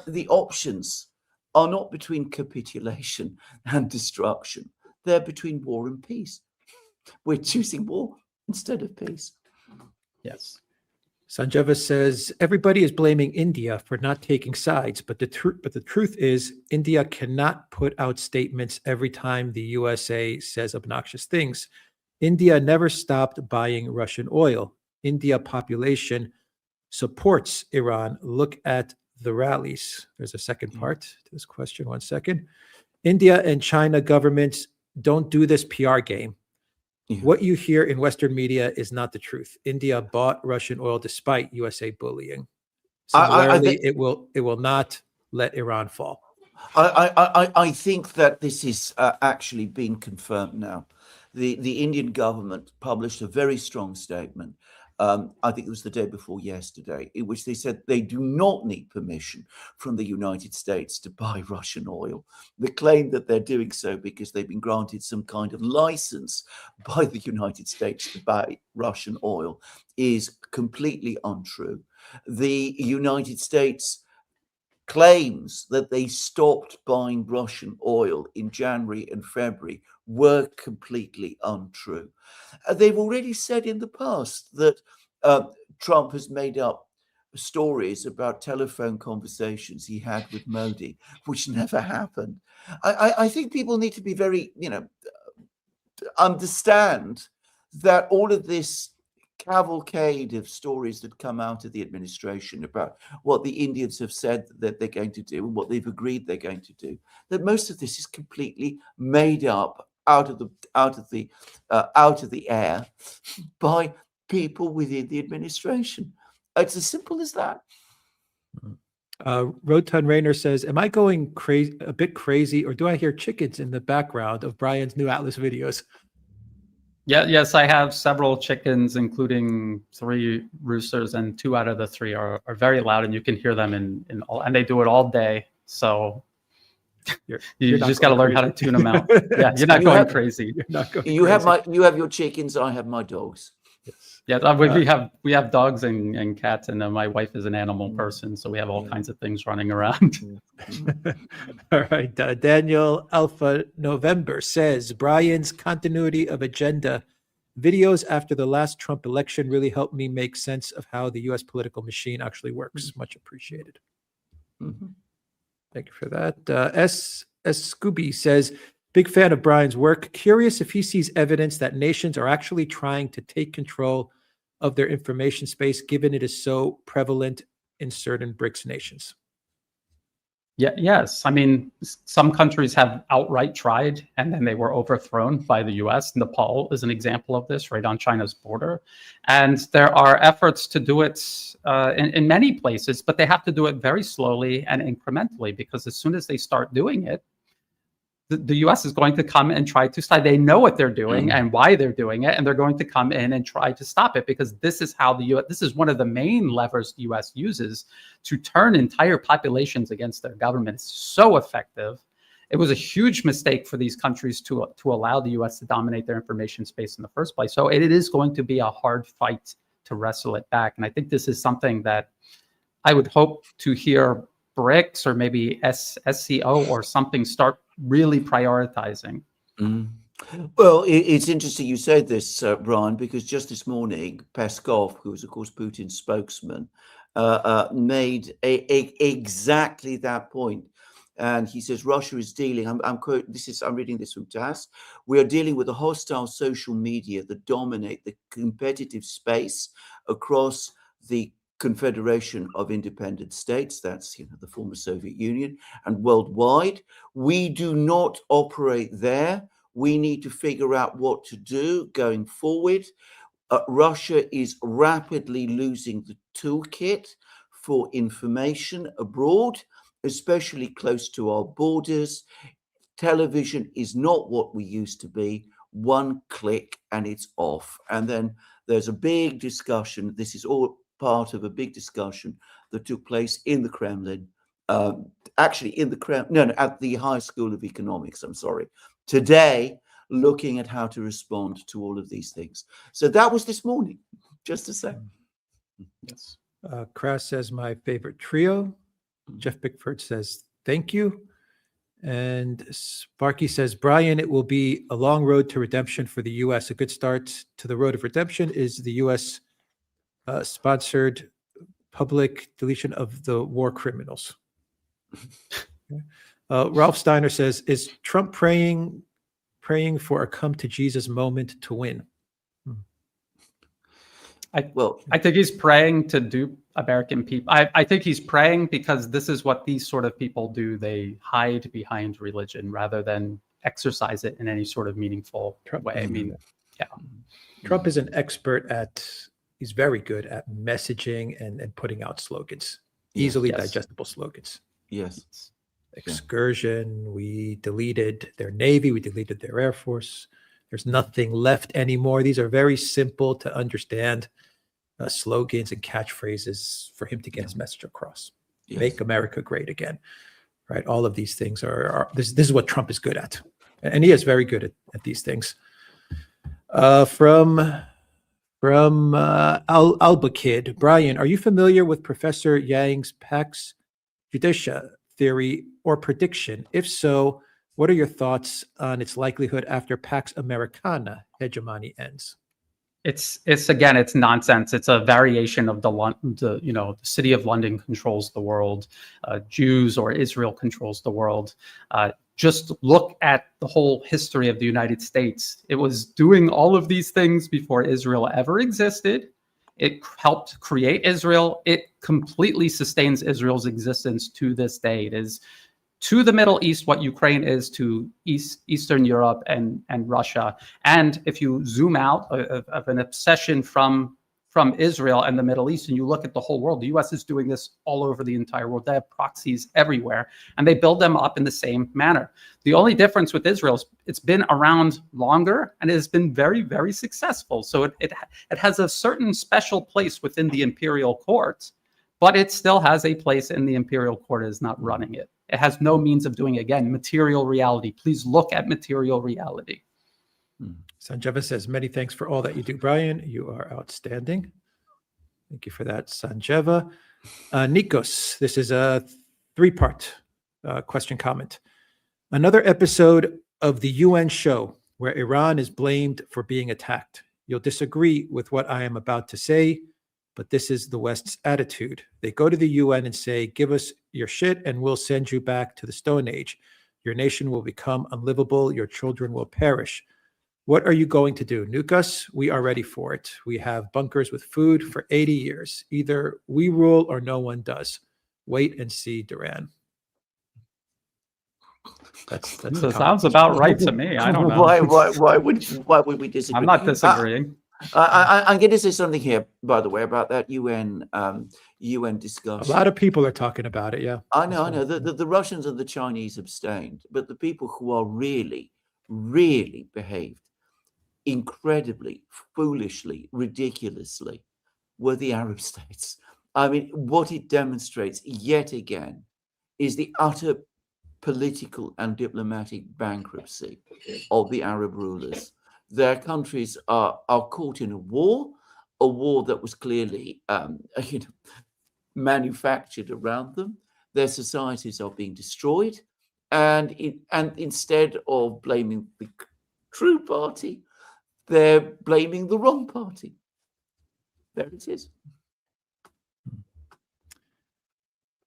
the options are not between capitulation and destruction. They're between war and peace. We're choosing war instead of peace. Yes. Sanjeva says everybody is blaming India for not taking sides, but the truth is India cannot put out statements every time the USA says obnoxious things. India never stopped buying Russian oil. India population supports Iran. Look at the rallies. There's a second part to this question. 1 second. India and China governments don't do this PR game. Yeah. What you hear in Western media is not the truth. India bought Russian oil despite USA bullying. Similarly, it will not let Iran fall. I think that this is actually being confirmed now. The Indian government published a very strong statement. I think it was the day before yesterday, in which they said they do not need permission from the United States to buy Russian oil. The claim that they're doing so because they've been granted some kind of license by the United States to buy Russian oil is completely untrue. The United States claims that they stopped buying Russian oil in January and February were completely untrue. They've already said in the past that Trump has made up stories about telephone conversations he had with Modi, which never happened. I think people need to be very, understand that all of this cavalcade of stories that come out of the administration about what the Indians have said that they're going to do and what they've agreed they're going to do, that most of this is completely made up out of the air by people within the administration. It's as simple as that. Rotun Rayner says, am I going a bit crazy, or do I hear chickens in the background of Brian's new Atlas videos? Yeah, yes, I have several chickens, including 3 roosters, and 2 out of the 3 are very loud, and you can hear them in all, and they do it all day. So you just got to learn how to tune them out. Yeah, you're not going crazy. You're not going crazy. You have your chickens. I have my dogs. Yes. Yeah, we have dogs and cats, and my wife is an animal person, so we have all kinds of things running around. All right, Daniel Alpha November says Brian's continuity of agenda videos after the last Trump election really helped me make sense of how the U.S. political machine actually works. Much appreciated. Mm-hmm. Thank you for that. S. Scooby says, big fan of Brian's work. Curious if he sees evidence that nations are actually trying to take control of their information space, given it is so prevalent in certain BRICS nations. Yeah, yes. I mean, some countries have outright tried, and then they were overthrown by the US. Nepal is an example of this, right on China's border. And there are efforts to do it in many places, but they have to do it very slowly and incrementally, because as soon as they start doing it, the US is going to come and try to stop. They know what they're doing and why they're doing it, and they're going to come in and try to stop it, because this is how this is one of the main levers the US uses to turn entire populations against their government. It's so effective. It was a huge mistake for these countries to allow the US to dominate their information space in the first place. So it is going to be a hard fight to wrestle it back. And I think this is something that I would hope to hear BRICS or maybe SCO or something start really prioritizing. Well, it's interesting you said this, Brian, because just this morning, Peskov, who is, of course, Putin's spokesman, made exactly that point. And he says Russia is dealing, I'm reading this from TASS, we are dealing with a hostile social media that dominate the competitive space across the Confederation of Independent States, that's the former Soviet Union, and worldwide. We do not operate there. We need to figure out what to do going forward. Russia is rapidly losing the toolkit for information abroad, especially close to our borders. Television is not what we used to be. One click and it's off. And then there's a big discussion. This is all part of a big discussion that took place in the Kremlin, actually in the Kremlin, no, at the High School of Economics, I'm sorry, today, looking at how to respond to all of these things. So that was this morning, just to say. Yes. Kras says, my favorite trio. Jeff Bickford says, thank you. And Sparky says, Brian, it will be a long road to redemption for the U.S. A good start to the road of redemption is the U.S. Sponsored public deletion of the war criminals. Ralph Steiner says, is Trump praying for a come to Jesus moment to win? I think he's praying to dupe American people. I think he's praying because this is what these sort of people do. They hide behind religion rather than exercise it in any sort of meaningful way. I mean, yeah. Trump is an expert he's very good at messaging and putting out slogans, easily digestible slogans. Yes. Excursion, we deleted their Navy, we deleted their Air Force. There's nothing left anymore. These are very simple to understand slogans and catchphrases for him to get his message across. Yes. Make America great again, right? All of these things this is what Trump is good at. And he is very good at these things. From Alba Kid, Brian, are you familiar with Professor Yang's Pax Judicia theory or prediction? If so, what are your thoughts on its likelihood after Pax Americana hegemony ends? It's nonsense. It's a variation of the city of London controls the world, Jews or Israel controls the world. Just look at the whole history of the United States. It was doing all of these things before Israel ever existed. It helped create Israel. It completely sustains Israel's existence to this day. It is to the Middle East what Ukraine is to Eastern Europe and Russia. And if you zoom out of an obsession from Israel and the Middle East, and you look at the whole world, the U.S. is doing this all over the entire world. They have proxies everywhere, and they build them up in the same manner. The only difference with Israel is it's been around longer, and it has been very, very successful. So it has a certain special place within the imperial court, but it still has a place in the imperial court. It is not running it. It has no means of doing it. Again, material reality. Please look at material reality. Sanjeva says, many thanks for all that you do, Brian. You are outstanding. Thank you for that, Sanjeva. Nikos, this is a three-part question comment. Another episode of the UN show where Iran is blamed for being attacked. You'll disagree with what I am about to say, but this is the West's attitude. They go to the UN and say, give us your shit and we'll send you back to the Stone Age. Your nation will become unlivable. Your children will perish. What are you going to do? Nuke us? We are ready for it. We have bunkers with food for 80 years. Either we rule or no one does. Wait and see, Duran. That sounds about right to me. I don't know. Why would we disagree? I'm not disagreeing. I'm going to say something here, by the way, about that UN discussion. A lot of people are talking about it, yeah. I know. The Russians and the Chinese abstained, but the people who are really, really behaved incredibly, foolishly, ridiculously were the Arab states. I mean, what it demonstrates yet again is the utter political and diplomatic bankruptcy of the Arab rulers. Their countries are caught in a war that was clearly manufactured around them. Their societies are being destroyed, and instead of blaming the true party, they're blaming the wrong party. There it is.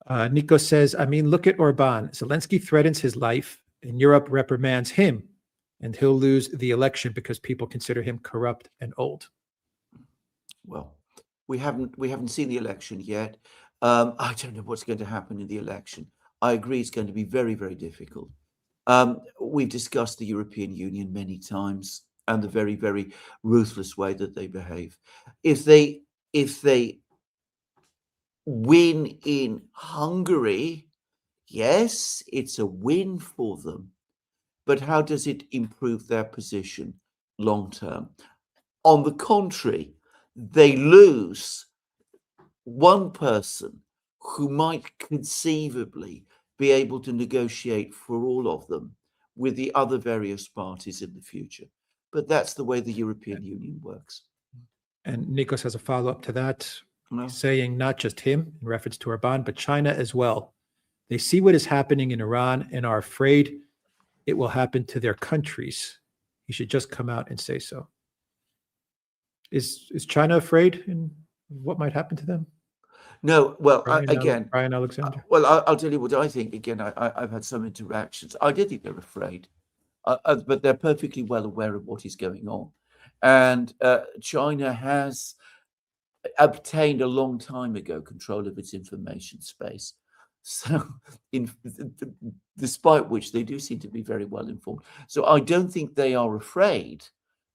Nico says, I mean, look at Orban. Zelensky threatens his life, and Europe reprimands him, and he'll lose the election because people consider him corrupt and old. Well, We haven't seen the election yet. I don't know what's going to happen in the election. I agree it's going to be very, very difficult. We've discussed the European Union many times and the very, very ruthless way that they behave. If they win in Hungary, yes, it's a win for them. But how does it improve their position long term? On the contrary, they lose one person who might conceivably be able to negotiate for all of them with the other various parties in the future. But that's the way the European Union works. And Nikos has a follow-up to that, No. saying not just him in reference to Iran, but China as well. They see what is happening in Iran and are afraid it will happen to their countries. He should just come out and say so. Is China afraid in what might happen to them? No, well, Brian Alexander. Well, I'll tell you what I think. Again, I've had some interactions. I did think they're afraid, but they're perfectly well aware of what is going on. And China has obtained a long time ago control of its information space. So, despite which they do seem to be very well informed. So I don't think they are afraid,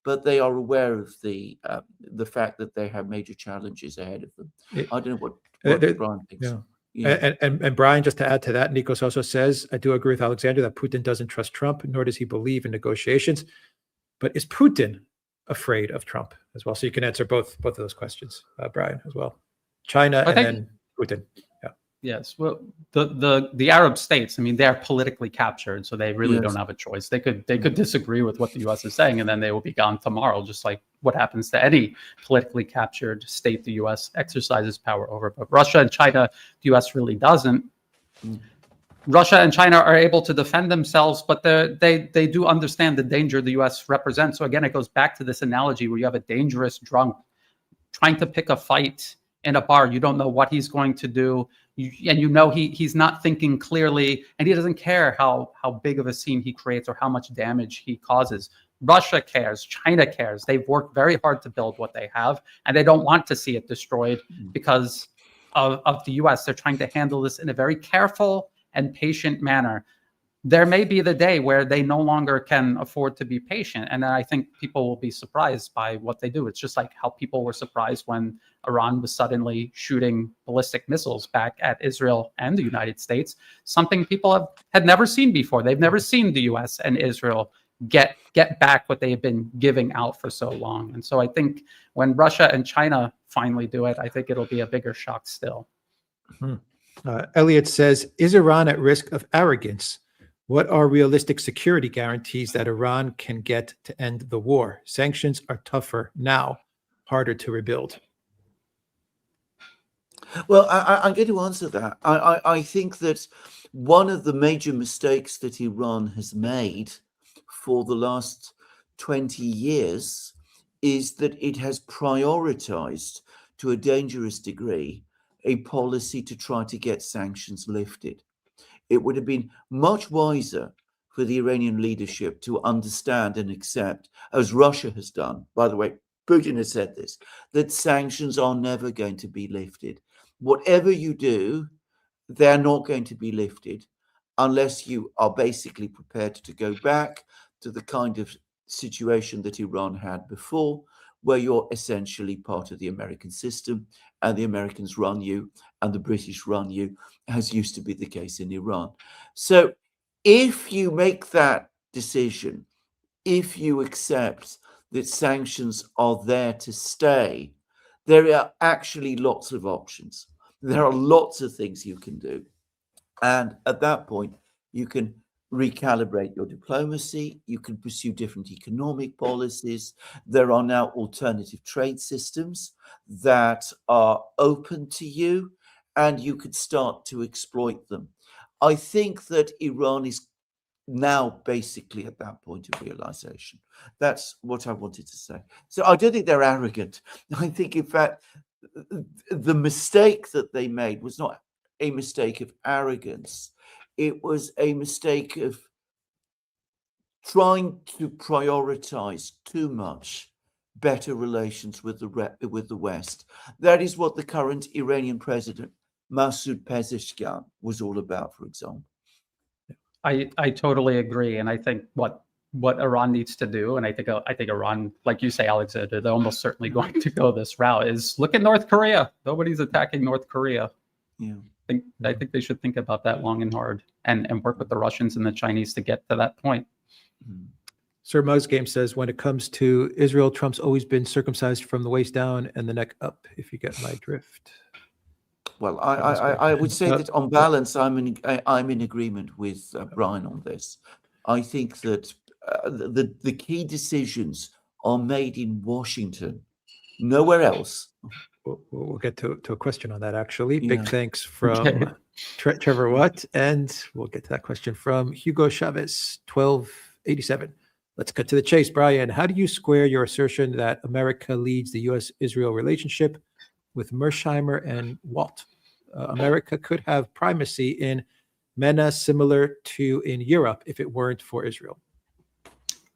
but they are aware of the fact that they have major challenges ahead of them. I don't know what Brian thinks. Yeah. Yeah. And Brian, just to add to that, Nikos also says, I do agree with Alexander that Putin doesn't trust Trump, nor does he believe in negotiations. But is Putin afraid of Trump as well? So you can answer both of those questions, Brian, as well. China and then Putin. Yeah. Yes. Well, the Arab states, I mean, they're politically captured, so they really don't have a choice. They could disagree with what the U.S. is saying, and then they will be gone tomorrow, just like what happens to any politically captured state the U.S. exercises power over. But Russia and China, the U.S. really doesn't. Russia and China are able to defend themselves, but they do understand the danger the U.S. represents. So again, it goes back to this analogy where you have a dangerous drunk trying to pick a fight in a bar. You don't know what he's going to do, and you know he's not thinking clearly, and he doesn't care how big of a scene he creates or how much damage he causes. Russia cares, China cares. They've worked very hard to build what they have, and they don't want to see it destroyed because of the U.S. They're trying to handle this in a very careful and patient manner. There may be the day where they no longer can afford to be patient. And I think people will be surprised by what they do. It's just like how people were surprised when Iran was suddenly shooting ballistic missiles back at Israel and the United States, something people had never seen before. They've never seen the US and Israel get back what they have been giving out for so long. And so I think when Russia and China finally do it, I think it'll be a bigger shock still. Elliot says, is Iran at risk of arrogance? What are realistic security guarantees that Iran can get to end the war? Sanctions are tougher now, harder to rebuild. Well, I'm going to answer that. I think that one of the major mistakes that Iran has made for the last 20 years is that it has prioritized to a dangerous degree a policy to try to get sanctions lifted. It would have been much wiser for the Iranian leadership to understand and accept, as Russia has done. By the way, Putin has said this, that sanctions are never going to be lifted. Whatever you do, they're not going to be lifted unless you are basically prepared to go back to the kind of situation that Iran had before, where you're essentially part of the American system and the Americans run you and the British run you, as used to be the case in Iran. So if you make that decision, if you accept that sanctions are there to stay, there are actually lots of options. There are lots of things you can do. And at that point, you can recalibrate your diplomacy. You can pursue different economic policies. There are now alternative trade systems that are open to you, and you could start to exploit them. I think that Iran is now basically at that point of realization. That's what I wanted to say. So I don't think they're arrogant. I think, in fact, the mistake that they made was not a mistake of arrogance. It was a mistake of trying to prioritize too much better relations with the West. That is what the current Iranian president, Masoud Pezeshkian, was all about, for example. I totally agree, and I think what Iran needs to do, and I think Iran, like you say, Alexander, they're almost certainly going to go this route, is look at North Korea. Nobody's attacking North Korea. Yeah. I think they should think about that long and hard, and work with the Russians and the Chinese to get to that point. Sir Musgame says, when it comes to Israel, Trump's always been circumcised from the waist down and the neck up, if you get my drift. Well, I would say that on balance, I'm in agreement with Brian on this. I think that the key decisions are made in Washington, nowhere else. We'll get to a question on that, actually. Yeah. Big thanks from Trevor Watt, and we'll get to that question from Hugo Chavez, 1287. Let's cut to the chase, Brian. How do you square your assertion that America leads the U.S.-Israel relationship with Mersheimer and Walt? America could have primacy in MENA similar to in Europe if it weren't for Israel.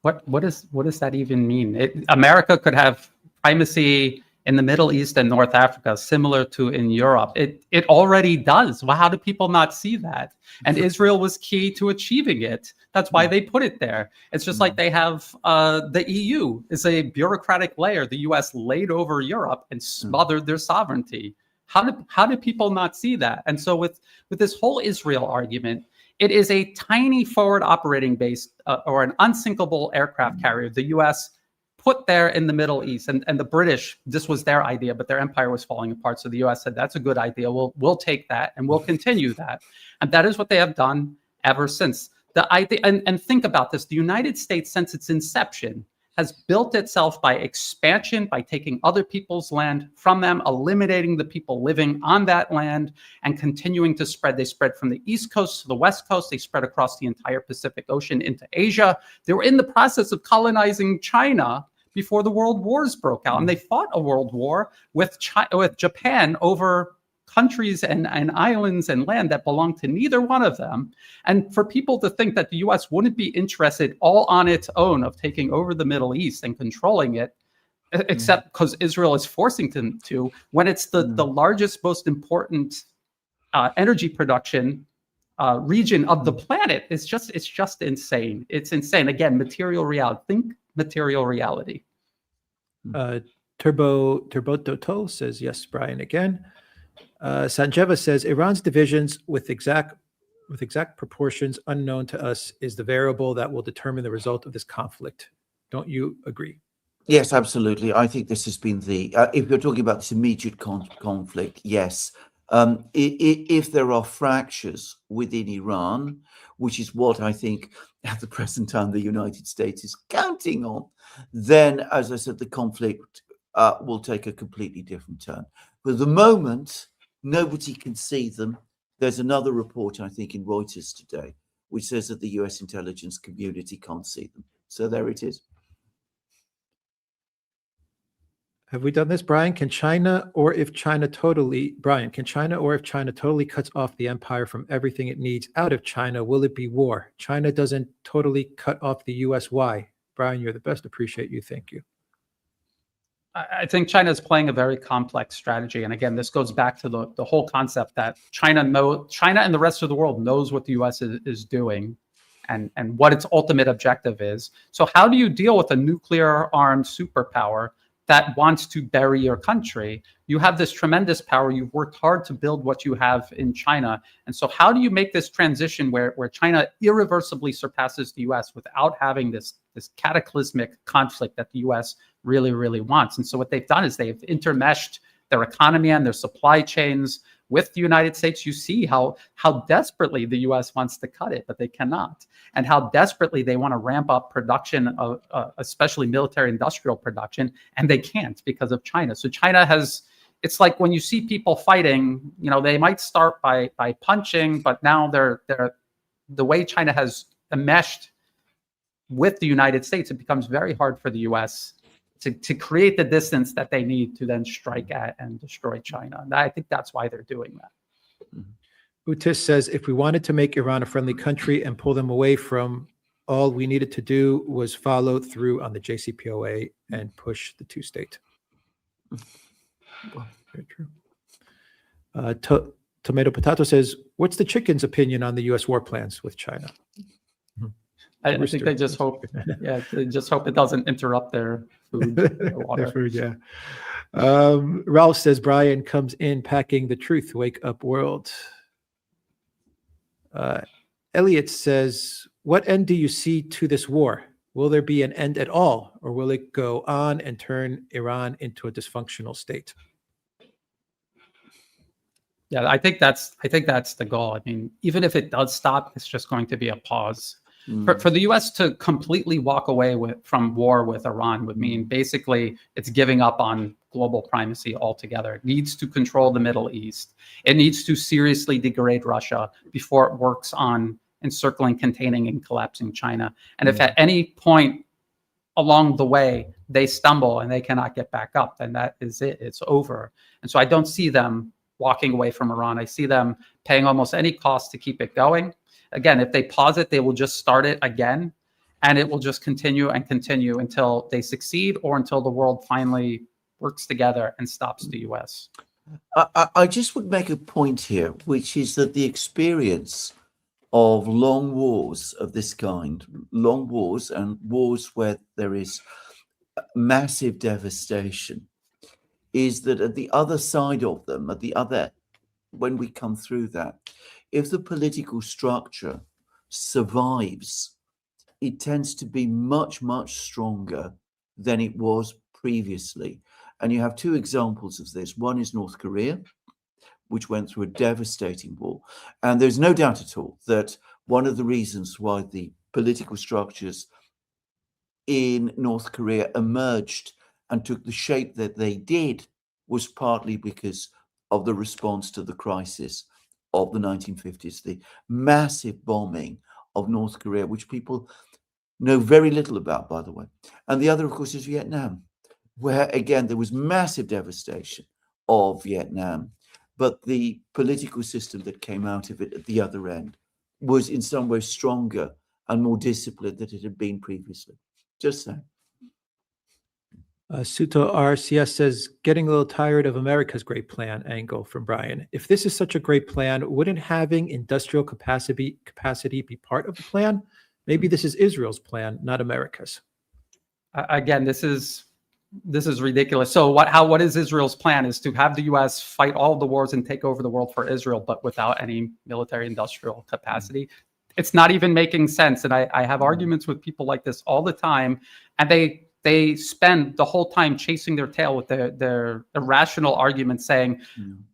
What does that even mean? America could have primacy in the Middle East and North Africa, similar to in Europe. It already does. Well, how do people not see that? And Israel was key to achieving it. That's why they put it there. It's just like they have the EU is a bureaucratic layer. The US laid over Europe and smothered their sovereignty. How do people not see that? And so with this whole Israel argument, it is a tiny forward operating base or an unsinkable aircraft carrier the US put there in the Middle East, and the British, this was their idea, but their empire was falling apart. So the US said, that's a good idea. We'll take that and we'll continue that. And that is what they have done ever since. The idea, and think about this, the United States, since its inception, has built itself by expansion, by taking other people's land from them, eliminating the people living on that land, and continuing to spread. They spread from the East Coast to the West Coast. They spread across the entire Pacific Ocean into Asia. They were in the process of colonizing China before the world wars broke out. And they fought a world war with Japan over countries and islands and land that belonged to neither one of them. And for people to think that the US wouldn't be interested all on its own of taking over the Middle East and controlling it, except because Israel is forcing them to, when it's the largest, most important energy production region of the planet, it's just insane. It's insane. Again, material reality. Think material reality. Turbo Toto says, yes, Brian, again. Sanjeva says, Iran's divisions with exact proportions unknown to us is the variable that will determine the result of this conflict. Don't you agree? Yes, absolutely. I think this has been the, if you're talking about this immediate conflict, yes. If there are fractures within Iran, which is what I think at the present time the United States is counting on, then, as I said, the conflict will take a completely different turn. For the moment, nobody can see them. There's another report, I think, in Reuters today, which says that the US intelligence community can't see them. So there it is. Have we done this, Brian? Can China, or if China totally cuts off the empire from everything it needs out of China, will it be war? China doesn't totally cut off the US. Why? Brian, you're the best. Appreciate you. Thank you. I think China is playing a very complex strategy. And again, this goes back to the whole concept that China and the rest of the world knows what the US is doing and what its ultimate objective is. So how do you deal with a nuclear armed superpower that wants to bury your country? You have this tremendous power. You've worked hard to build what you have in China. And so how do you make this transition where China irreversibly surpasses the US without having this cataclysmic conflict that the US really, really wants? And so what they've done is they've intermeshed their economy and their supply chains with the United States. You see how desperately the US wants to cut it, but they cannot. And how desperately they want to ramp up production of especially military industrial production, and they can't because of China. So China has, it's like when you see people fighting, they might start by punching, but now they're the way China has enmeshed with the United States, it becomes very hard for the US to create the distance that they need to then strike at and destroy China. And I think that's why they're doing that. Utis says, if we wanted to make Iran a friendly country and pull them away from all we needed to do was follow through on the JCPOA and push the two-state. Well, very true. Tomato Potato says, what's the chicken's opinion on the U.S. war plans with China? I think they just hope, they just hope it doesn't interrupt their food or water. Their food, yeah. Ralph says, Brian comes in packing the truth. Wake up, world. Elliot says, what end do you see to this war? Will there be an end at all, or will it go on and turn Iran into a dysfunctional state? Yeah, I think that's the goal. I mean, even if it does stop, it's just going to be a pause. For the U.S. to completely walk away from war with Iran would mean basically it's giving up on global primacy altogether. It needs to control the Middle East. It needs to seriously degrade Russia before it works on encircling, containing, and collapsing China. And if at any point along the way they stumble and they cannot get back up, then that is it. It's over. And so I don't see them walking away from Iran. I see them paying almost any cost to keep it going. Again, if they pause it, they will just start it again, and it will just continue and continue until they succeed or until the world finally works together and stops the U.S. I just would make a point here, which is that the experience of long wars of this kind, long wars and wars where there is massive devastation, is that at the other side of them, when we come through that, if the political structure survives, it tends to be much, much stronger than it was previously. And you have two examples of this. One is North Korea, which went through a devastating war. And there's no doubt at all that one of the reasons why the political structures in North Korea emerged and took the shape that they did was partly because of the response to the crisis of the 1950s, the massive bombing of North Korea, which people know very little about, by the way. And the other, of course, is Vietnam, where, again, there was massive devastation of Vietnam, but the political system that came out of it at the other end was in some ways stronger and more disciplined than it had been previously. Just saying. Suto RCS says, getting a little tired of America's great plan angle from Brian. If this is such a great plan, wouldn't having industrial capacity be part of the plan? Maybe this is Israel's plan, not America's. Again, this is ridiculous. So what is Israel's plan? Is to have the U.S. fight all the wars and take over the world for Israel, but without any military industrial capacity. It's not even making sense. And I have arguments with people like this all the time, and they spend the whole time chasing their tail with their irrational arguments saying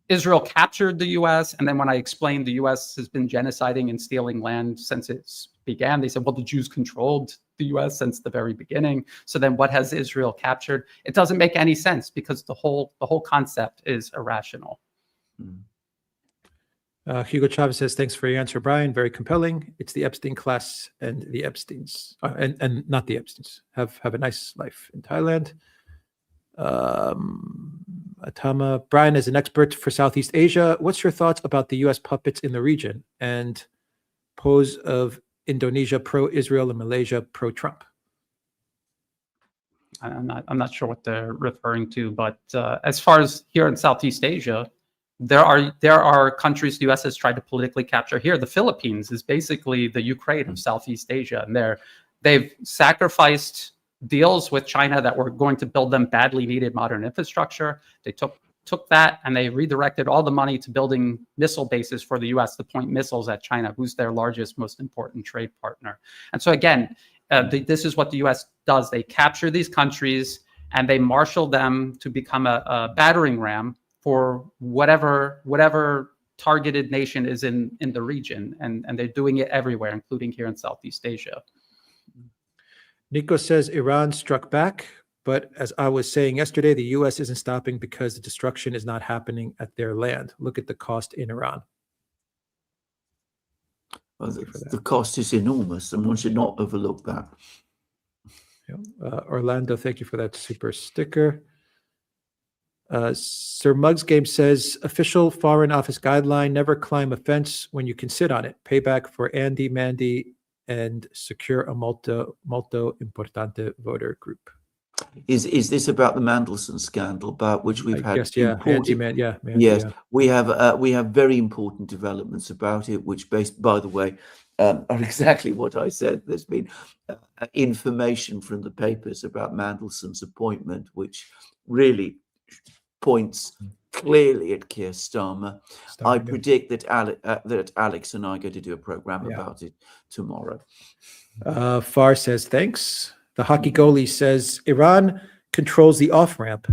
Israel captured the U.S. And then when I explained the U.S. has been genociding and stealing land since it began, they said, well, the Jews controlled the U.S. since the very beginning. So then what has Israel captured? It doesn't make any sense because the whole concept is irrational. Hugo Chavez says, thanks for your answer, Brian. Very compelling. It's the Epstein class and the Epsteins, and not the Epsteins. Have a nice life in Thailand. Atama, Brian, as an expert for Southeast Asia, what's your thoughts about the U.S. puppets in the region and pose of Indonesia pro-Israel and Malaysia pro-Trump? I'm not sure what they're referring to, but as far as here in Southeast Asia, there are countries the U.S. has tried to politically capture here. The Philippines is basically the Ukraine of Southeast Asia, and they've sacrificed deals with China that were going to build them badly needed modern infrastructure. They took that and they redirected all the money to building missile bases for the U.S. to point missiles at China, who's their largest, most important trade partner. And so again, this is what the U.S. does. They capture these countries and they marshal them to become a battering ram for whatever targeted nation is in the region. And they're doing it everywhere, including here in Southeast Asia. Nico says Iran struck back, but as I was saying yesterday, the U.S. isn't stopping because the destruction is not happening at their land. Look at the cost in Iran. Well, the cost is enormous, and one should not overlook that. Yeah. Orlando, thank you for that super sticker. Sir Muggs Game says, official Foreign Office guideline, never climb a fence when you can sit on it. Payback for Andy Mandy and secure a molto importante voter group. Is this about the Mandelson scandal, about which we've I had guess, yeah, important? Mandy, Yes, yeah. we have very important developments about it, which, based, by the way, are exactly what I said. There's been information from the papers about Mandelson's appointment, which really points clearly at Keir Starmer. I predict that Alex and I are going to do a program about it tomorrow. Far says thanks. The hockey goalie says Iran controls the off-ramp.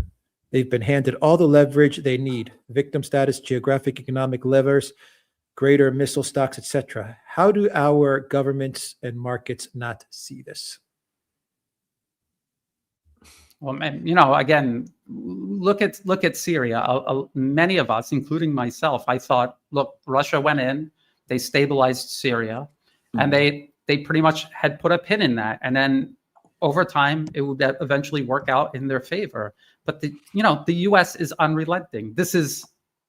They've been handed all the leverage they need: victim status, geographic, economic levers, greater missile stocks, etc. How do our governments and markets not see this? Well, you know, again, look at Syria. Many of us, including myself, I thought, look, Russia went in, they stabilized Syria, and they pretty much had put a pin in that, and then over time it would eventually work out in their favor. But the U.S. is unrelenting.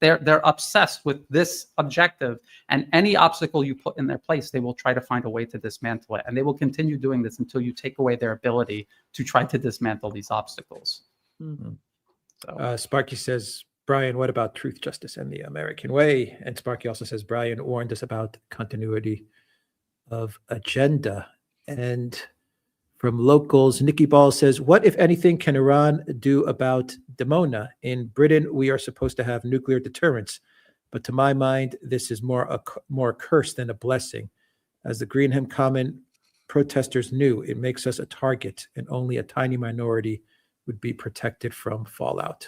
They're obsessed with this objective, and any obstacle you put in their place, they will try to find a way to dismantle it. And they will continue doing this until you take away their ability to try to dismantle these obstacles. So. Sparky says, Brian, what about truth, justice, and the American way? And Sparky also says, Brian warned us about continuity of agenda. And from locals, Nikki Ball says, what, if anything, can Iran do about Dimona? In Britain, we are supposed to have nuclear deterrence. But to my mind, this is more a curse than a blessing. As the Greenham Common protesters knew, it makes us a target, and only a tiny minority would be protected from fallout.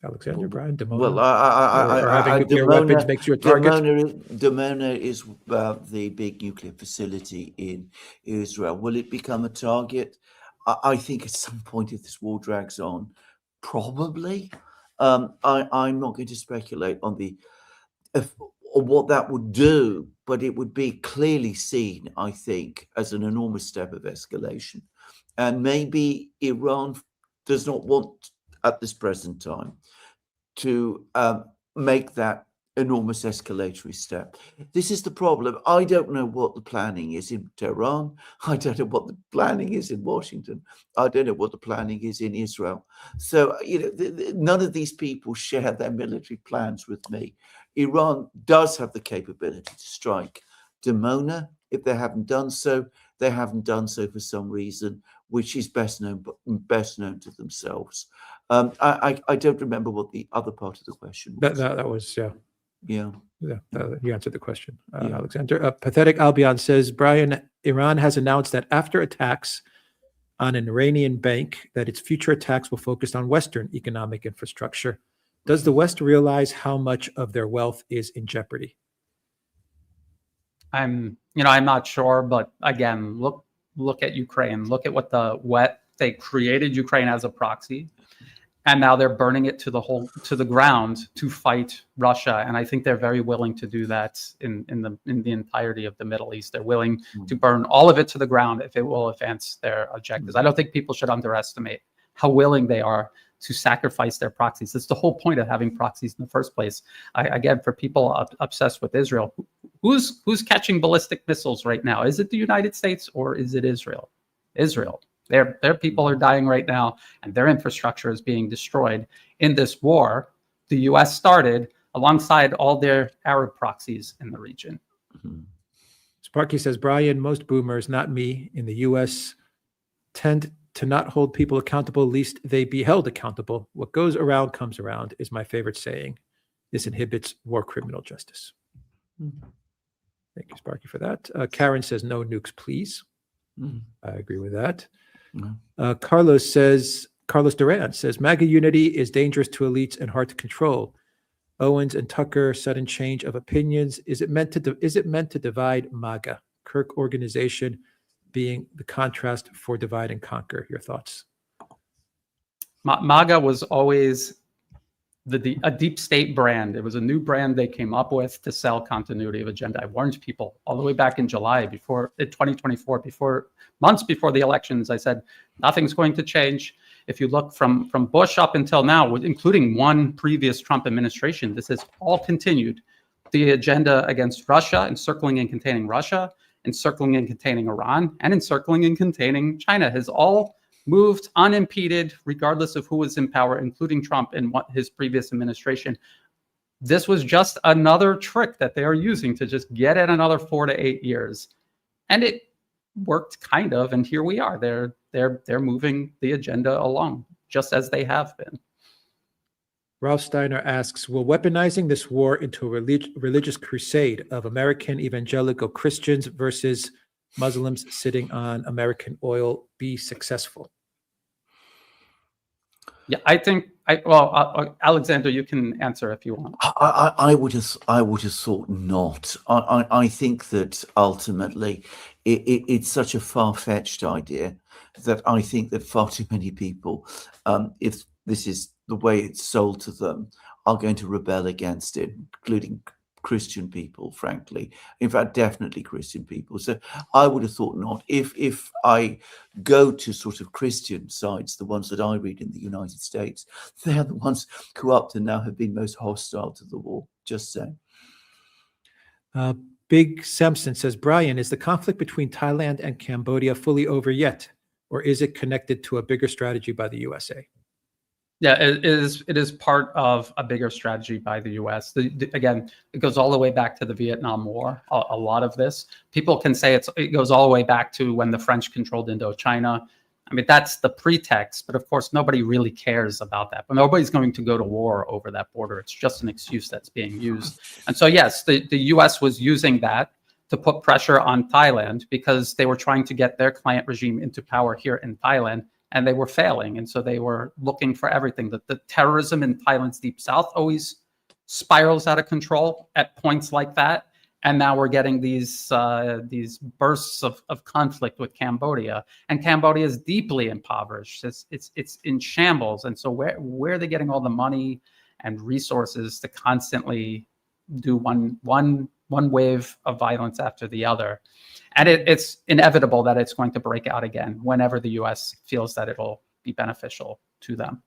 Alexander, Brian, Dimona. Well, having nuclear weapons makes you a target. Dimona is the big nuclear facility in Israel. Will it become a target? I think at some point, if this war drags on, probably. I'm not going to speculate on what that would do, but it would be clearly seen, I think, as an enormous step of escalation. And maybe Iran does not want, at this present time, to make that enormous escalatory step. This is the problem. I don't know what the planning is in Tehran. I don't know what the planning is in Washington. I don't know what the planning is in Israel. So, none of these people share their military plans with me. Iran does have the capability to strike Dimona. If they haven't done so, they haven't done so for some reason, which is best known to themselves. I don't remember what the other part of the question was. That was, Yeah. You answered the question, Alexander. Pathetic Albion says, Brian, Iran has announced that after attacks on an Iranian bank, that its future attacks will focus on Western economic infrastructure. Does the West realize how much of their wealth is in jeopardy? I'm not sure, but again, look at Ukraine. Look at what they created Ukraine as a proxy, and now they're burning it to the ground to fight Russia. And I think they're very willing to do that in the entirety of the Middle East. They're willing to burn all of it to the ground if it will advance their objectives. I don't think people should underestimate how willing they are to sacrifice their proxies. That's the whole point of having proxies in the first place. Again, for people obsessed with Israel, who's catching ballistic missiles right now? Is it the United States or is it Israel? Israel. Their people are dying right now, and their infrastructure is being destroyed in this war the U.S. started alongside all their Arab proxies in the region. Sparky says, Brian, most boomers, not me, in the U.S. tend to not hold people accountable, least they be held accountable. What goes around comes around is my favorite saying. This inhibits war criminal justice. Thank you, Sparky, for that. Karen says, no nukes, please. I agree with that. Carlos Duran says, MAGA unity is dangerous to elites and hard to control. Owens and Tucker, sudden change of opinions. Is it meant to divide MAGA? Kirk organization being the contrast for divide and conquer. Your thoughts? MAGA was always a deep state brand. It was a new brand they came up with to sell continuity of agenda. I warned people all the way back in July in 2024, months before the elections. I said, nothing's going to change. If you look from Bush up until now, including one previous Trump administration, this has all continued. the agenda against Russia, encircling and containing Russia, encircling and containing Iran, and encircling and containing China has all moved unimpeded, regardless of who was in power, including Trump and what his previous administration. This was just another trick that they are using to just get in another 4 to 8 years. And it worked kind of, and here we are. They're moving the agenda along, just as they have been. Ralph Steiner asks, will weaponizing this war into a religious crusade of American evangelical Christians versus Muslims sitting on American oil be successful? Yeah, I think. Alexander, you can answer if you want. I would have thought not. I think that ultimately it's such a far-fetched idea that I think that far too many people, if this is the way it's sold to them, are going to rebel against it, including Christian people, frankly. In fact, definitely Christian people. So I would have thought not. If I go to sort of Christian sites, the ones that I read in the United States, they're the ones who up to now have been most hostile to the war. Just saying. Big Samson says, Brian, is the conflict between Thailand and Cambodia fully over yet? Or is it connected to a bigger strategy by the USA? Yeah, it is part of a bigger strategy by the U.S. Again, it goes all the way back to the Vietnam War. A lot of this, people can say it goes all the way back to when the French controlled Indochina. I mean, that's the pretext, but of course, nobody really cares about that. But nobody's going to go to war over that border. It's just an excuse that's being used. And so, yes, the U.S. was using that to put pressure on Thailand because they were trying to get their client regime into power here in Thailand. And they were failing. And so they were looking for everything. The terrorism in Thailand's deep south always spirals out of control at points like that. And now we're getting these bursts of conflict with Cambodia. And Cambodia is deeply impoverished. It's in shambles. And so where are they getting all the money and resources to constantly do one wave of violence after the other? And it's inevitable that it's going to break out again whenever the U.S. feels that it'll be beneficial to them.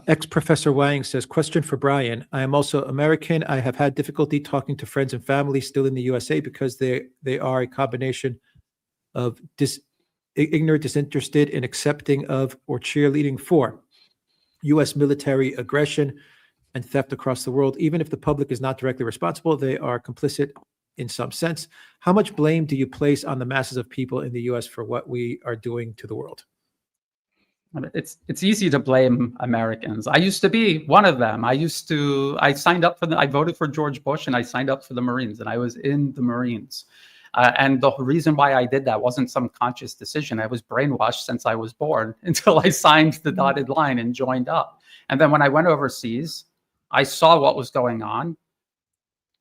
Ex-Professor Wang says, question for Brian. I am also American. I have had difficulty talking to friends and family still in the USA because they are a combination of ignorant, disinterested, and accepting of or cheerleading for U.S. military aggression and theft across the world. Even if the public is not directly responsible, they are complicit in some sense. How much blame do you place on the masses of people in the U.S. for what we are doing to the world? It's easy to blame Americans. I used to be one of them. I signed up I voted for George Bush and I signed up for the Marines and I was in the Marines. And the reason why I did that wasn't some conscious decision. I was brainwashed since I was born until I signed the dotted line and joined up. And then when I went overseas, I saw what was going on.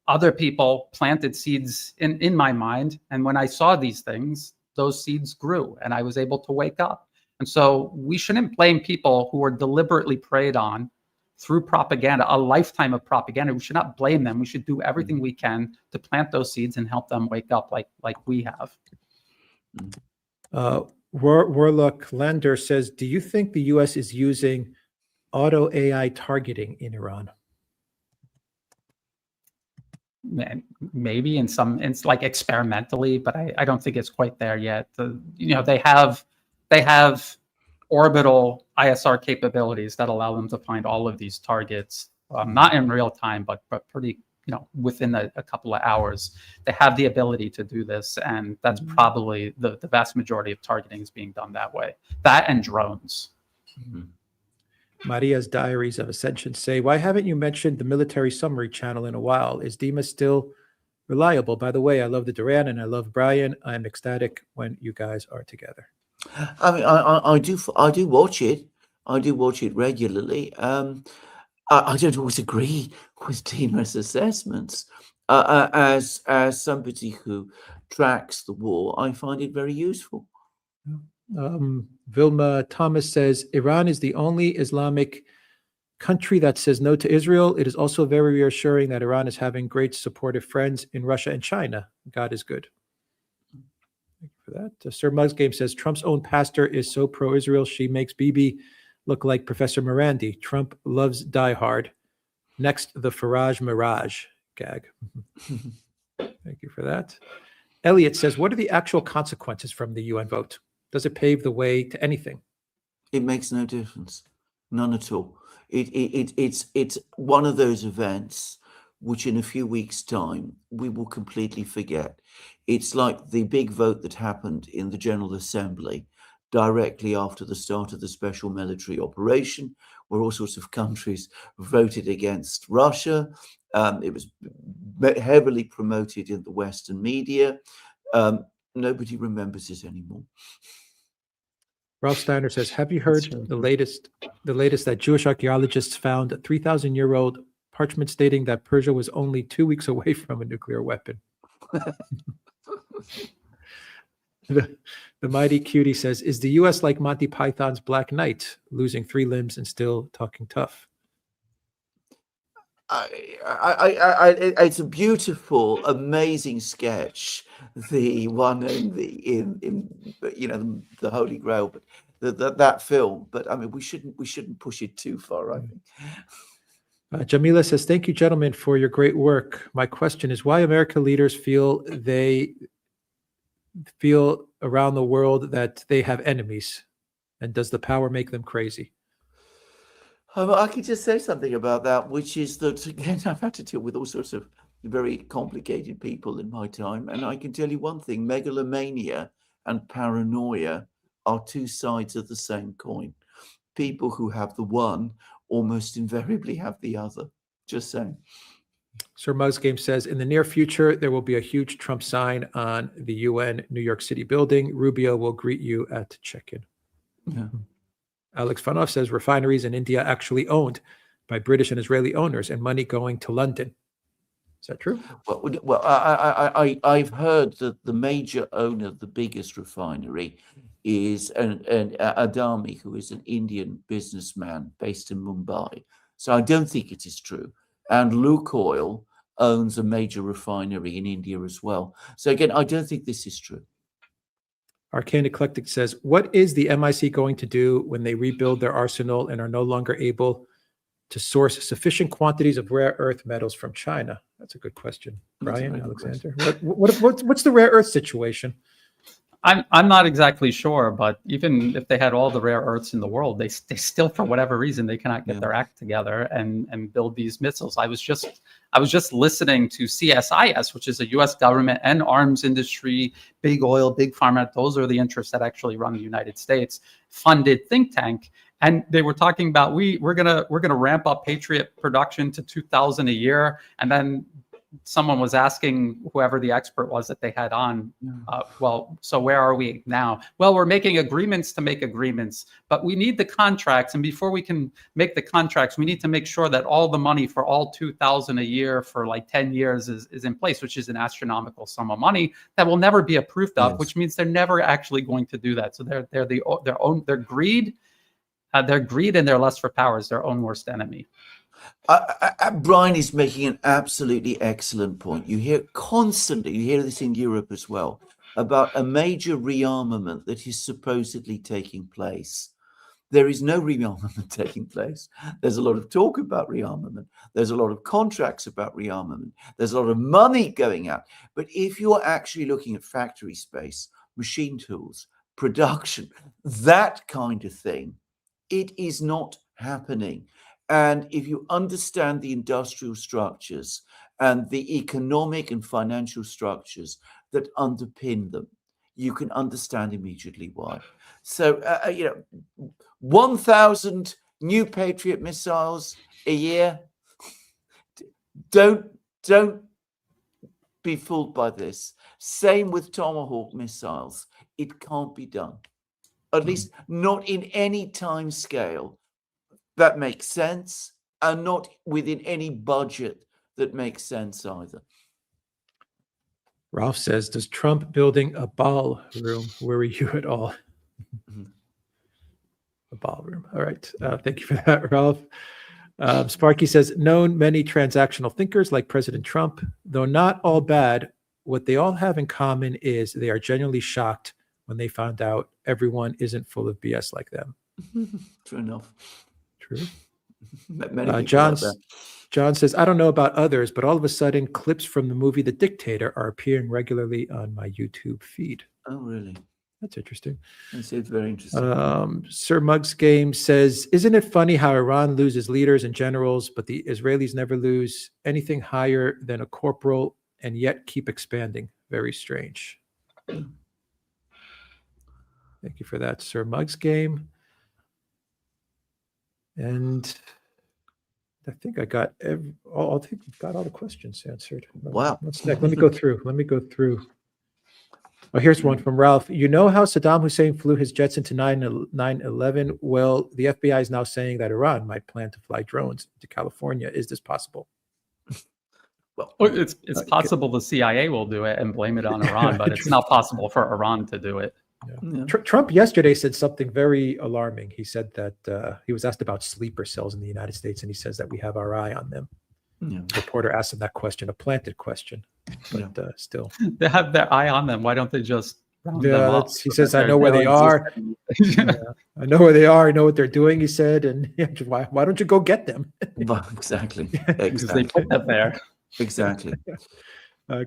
Other people planted seeds in my mind. And when I saw these things, those seeds grew and I was able to wake up. And so we shouldn't blame people who are deliberately preyed on through propaganda, a lifetime of propaganda. We should not blame them. We should do everything we can to plant those seeds and help them wake up like we have. Warlock Lander says, do you think the U.S. is using auto AI targeting in Iran? Maybe it's like experimentally, but I don't think it's quite there yet. They have orbital ISR capabilities that allow them to find all of these targets, not in real time, but pretty, within a couple of hours. They have the ability to do this, and that's probably the vast majority of targeting is being done that way. That and drones. Mm-hmm. Maria's Diaries of Ascension say, why haven't you mentioned the military summary channel in a while? Is Dima still reliable? By the way, I love the Duran and I love Brian. I'm ecstatic when you guys are together. I mean, I do watch it. I do watch it regularly. I don't always agree with Dima's assessments. As somebody who tracks the war, I find it very useful. Vilma Thomas says, Iran is the only Islamic country that says no to Israel. It is also very reassuring that Iran is having great supportive friends in Russia and China. God is good. Thank you for that. Sir Mugs Game says, Trump's own pastor is so pro-Israel, she makes Bibi look like Professor Morandi. Trump loves Die Hard. Next, the Farage Mirage gag. Thank you for that. Elliot says, what are the actual consequences from the UN vote? Does it pave the way to anything? It makes no difference. None at all. It's one of those events which in a few weeks' time we will completely forget. It's like the big vote that happened in the General Assembly directly after the start of the special military operation, where all sorts of countries voted against Russia. It was heavily promoted in the Western media. Nobody remembers it anymore. Ralph Steiner says, have you heard the latest that Jewish archaeologists found a 3,000-year-old parchment stating that Persia was only 2 weeks away from a nuclear weapon? The mighty cutie says, is the U.S. like Monty Python's Black Knight, losing 3 limbs and still talking tough? It's a beautiful, amazing sketch. The one in the Holy Grail, but that film. But I mean, we shouldn't push it too far, I think. Jamila says, thank you, gentlemen, for your great work. My question is why American leaders feel around the world that they have enemies, and does the power make them crazy? I could just say something about that, which is that, again, I've had to deal with all sorts of very complicated people in my time. And I can tell you one thing, megalomania and paranoia are 2 sides of the same coin. People who have the one almost invariably have the other. Just saying. Sir Musgame says, in the near future, there will be a huge Trump sign on the UN New York City building. Rubio will greet you at check-in. Yeah. Alex Fanov says refineries in India actually owned by British and Israeli owners and money going to London. Is that true? Well, I've heard that the major owner of the biggest refinery is an Adani, who is an Indian businessman based in Mumbai. So I don't think it is true. And Lukoil owns a major refinery in India as well. So again, I don't think this is true. Arcane Eclectic says, what is the MIC going to do when they rebuild their arsenal and are no longer able to source sufficient quantities of rare earth metals from China? That's a good question. Brian, Alexander. What's the rare earth situation? I'm not exactly sure, but even if they had all the rare earths in the world, they still, for whatever reason, they cannot get their act together and build these missiles. I was just listening to CSIS, which is a U.S. government and arms industry, big oil, big pharma. Those are the interests that actually run the United States funded think tank. And they were talking about we're gonna ramp up Patriot production to 2,000 a year, and then someone was asking whoever the expert was that they had on, well, so where are we now? Well, we're making agreements to make agreements, but we need the contracts. And before we can make the contracts, we need to make sure that all the money for all 2,000 a year for like 10 years is in place, which is an astronomical sum of money that will never be approved of, which means they're never actually going to do that. So their greed and their lust for power is their own worst enemy. Brian is making an absolutely excellent point. You hear this in Europe as well, about a major rearmament that is supposedly taking place. There is no rearmament taking place. There's a lot of talk about rearmament. There's a lot of contracts about rearmament. There's a lot of money going out. But if you're actually looking at factory space, machine tools, production, that kind of thing, it is not happening. And if you understand the industrial structures and the economic and financial structures that underpin them, you can understand immediately why. So, 1,000 new Patriot missiles a year. Don't be fooled by this. Same with Tomahawk missiles. It can't be done. At least not in any time scale that makes sense, and not within any budget that makes sense either. Ralph says, does Trump building a ballroom worry you at all? A ballroom. All right. Thank you for that, Ralph. Sparky says, known many transactional thinkers like President Trump, though not all bad, what they all have in common is they are genuinely shocked when they found out everyone isn't full of BS like them. True enough. True. Many people like that. John says, I don't know about others, but all of a sudden, clips from the movie The Dictator are appearing regularly on my YouTube feed. Oh, really? That's interesting. That seems very interesting. Sir Mug's Game says, isn't it funny how Iran loses leaders and generals, but the Israelis never lose anything higher than a corporal and yet keep expanding? Very strange. Thank you for that, Sir Mug's Game. And I think I got all the questions answered. Wow. What's next? Let me go through. Oh, here's one from Ralph. You know how Saddam Hussein flew his jets into 9/11? Well, the FBI is now saying that Iran might plan to fly drones to California. Is this possible? Well, it's possible the CIA will do it and blame it on Iran, but it's not possible for Iran to do it. Yeah. Trump yesterday said something very alarming. He said that he was asked about sleeper cells in the United States, and he says that we have our eye on them. Yeah. The reporter asked him that question, a planted question, but still. They have their eye on them. Why don't they just round them up? He says, I know where they are. I know where they are. I know what they're doing, he said. And why don't you go get them? Exactly. Because they put them there. Exactly.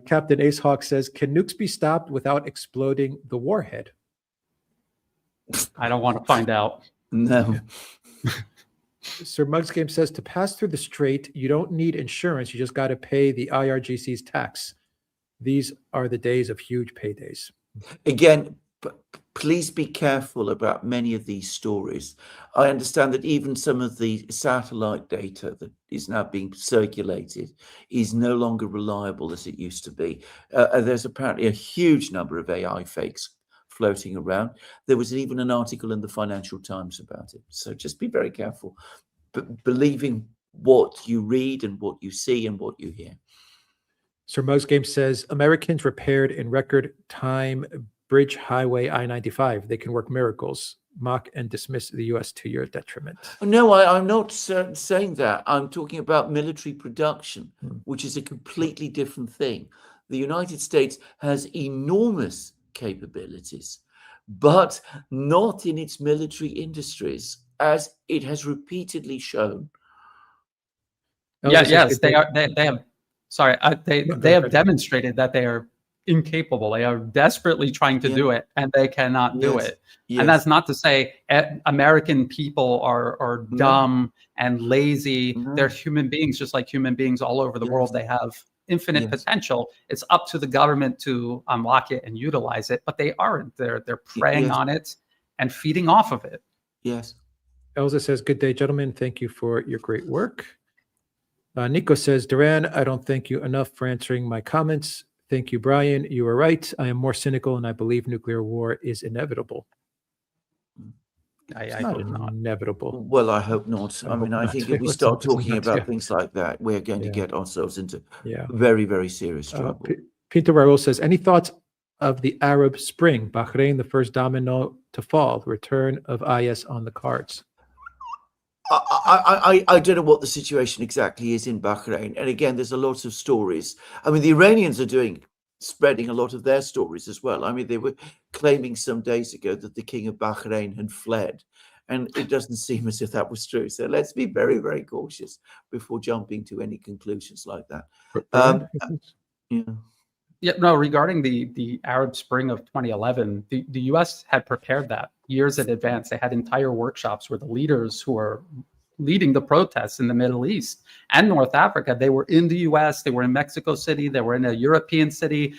Captain Ace Hawk says, can nukes be stopped without exploding the warhead? I don't want to find out. No. Sir Mug's Game says, to pass through the strait, you don't need insurance. You just got to pay the IRGC's tax. These are the days of huge paydays. Again, please be careful about many of these stories. I understand that even some of the satellite data that is now being circulated is no longer reliable as it used to be. There's apparently a huge number of AI fakes floating around. There was even an article in the Financial Times about it. So just be very careful, believing what you read and what you see and what you hear. Sir Mug's Game says, Americans repaired in record time Bridge Highway I-95. They can work miracles. Mock and dismiss the U.S. to your detriment. No, I'm not saying that. I'm talking about military production, which is a completely different thing. The United States has enormous capabilities, but not in its military industries, as it has repeatedly shown. Yes, they are. They have. Sorry, they have demonstrated that they are incapable. They are desperately trying to do it, and they cannot do it. And that's not to say American people are dumb and lazy. They're human beings, just like human beings all over the world. They have infinite potential. It's up to the government to unlock it and utilize it, but they aren't. They're preying on it and feeding off of it. Yes. Elza says, good day, gentlemen. Thank you for your great work. Nico says, Duran, I don't thank you enough for answering my comments. Thank you, Brian. You are right. I am more cynical, and I believe nuclear war is inevitable. I hope not. Inevitable. Well, I hope not. I mean, I think if we start talking about things like that, we're going to get ourselves into very, very serious trouble. Peter Raul says, any thoughts of the Arab Spring? Bahrain, the first domino to fall. Return of IS on the cards. I don't know what the situation exactly is in Bahrain. And again, there's a lot of stories. I mean, the Iranians are spreading a lot of their stories as well. I mean, they were claiming some days ago that the king of Bahrain had fled, and it doesn't seem as if that was true. So let's be very, very cautious before jumping to any conclusions like that. Regarding the Arab Spring of 2011, the U.S. had prepared that years in advance. They had entire workshops where the leaders who are leading the protests in the Middle East and North Africa, they were in the U.S., they were in Mexico City, they were in a European city.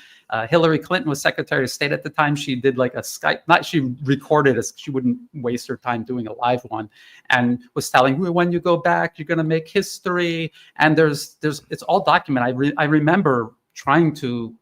Hillary Clinton was Secretary of State at the time. She did like a Skype, she recorded it, she wouldn't waste her time doing a live one, and was telling, when you go back, you're going to make history. And it's all documented. I remember trying to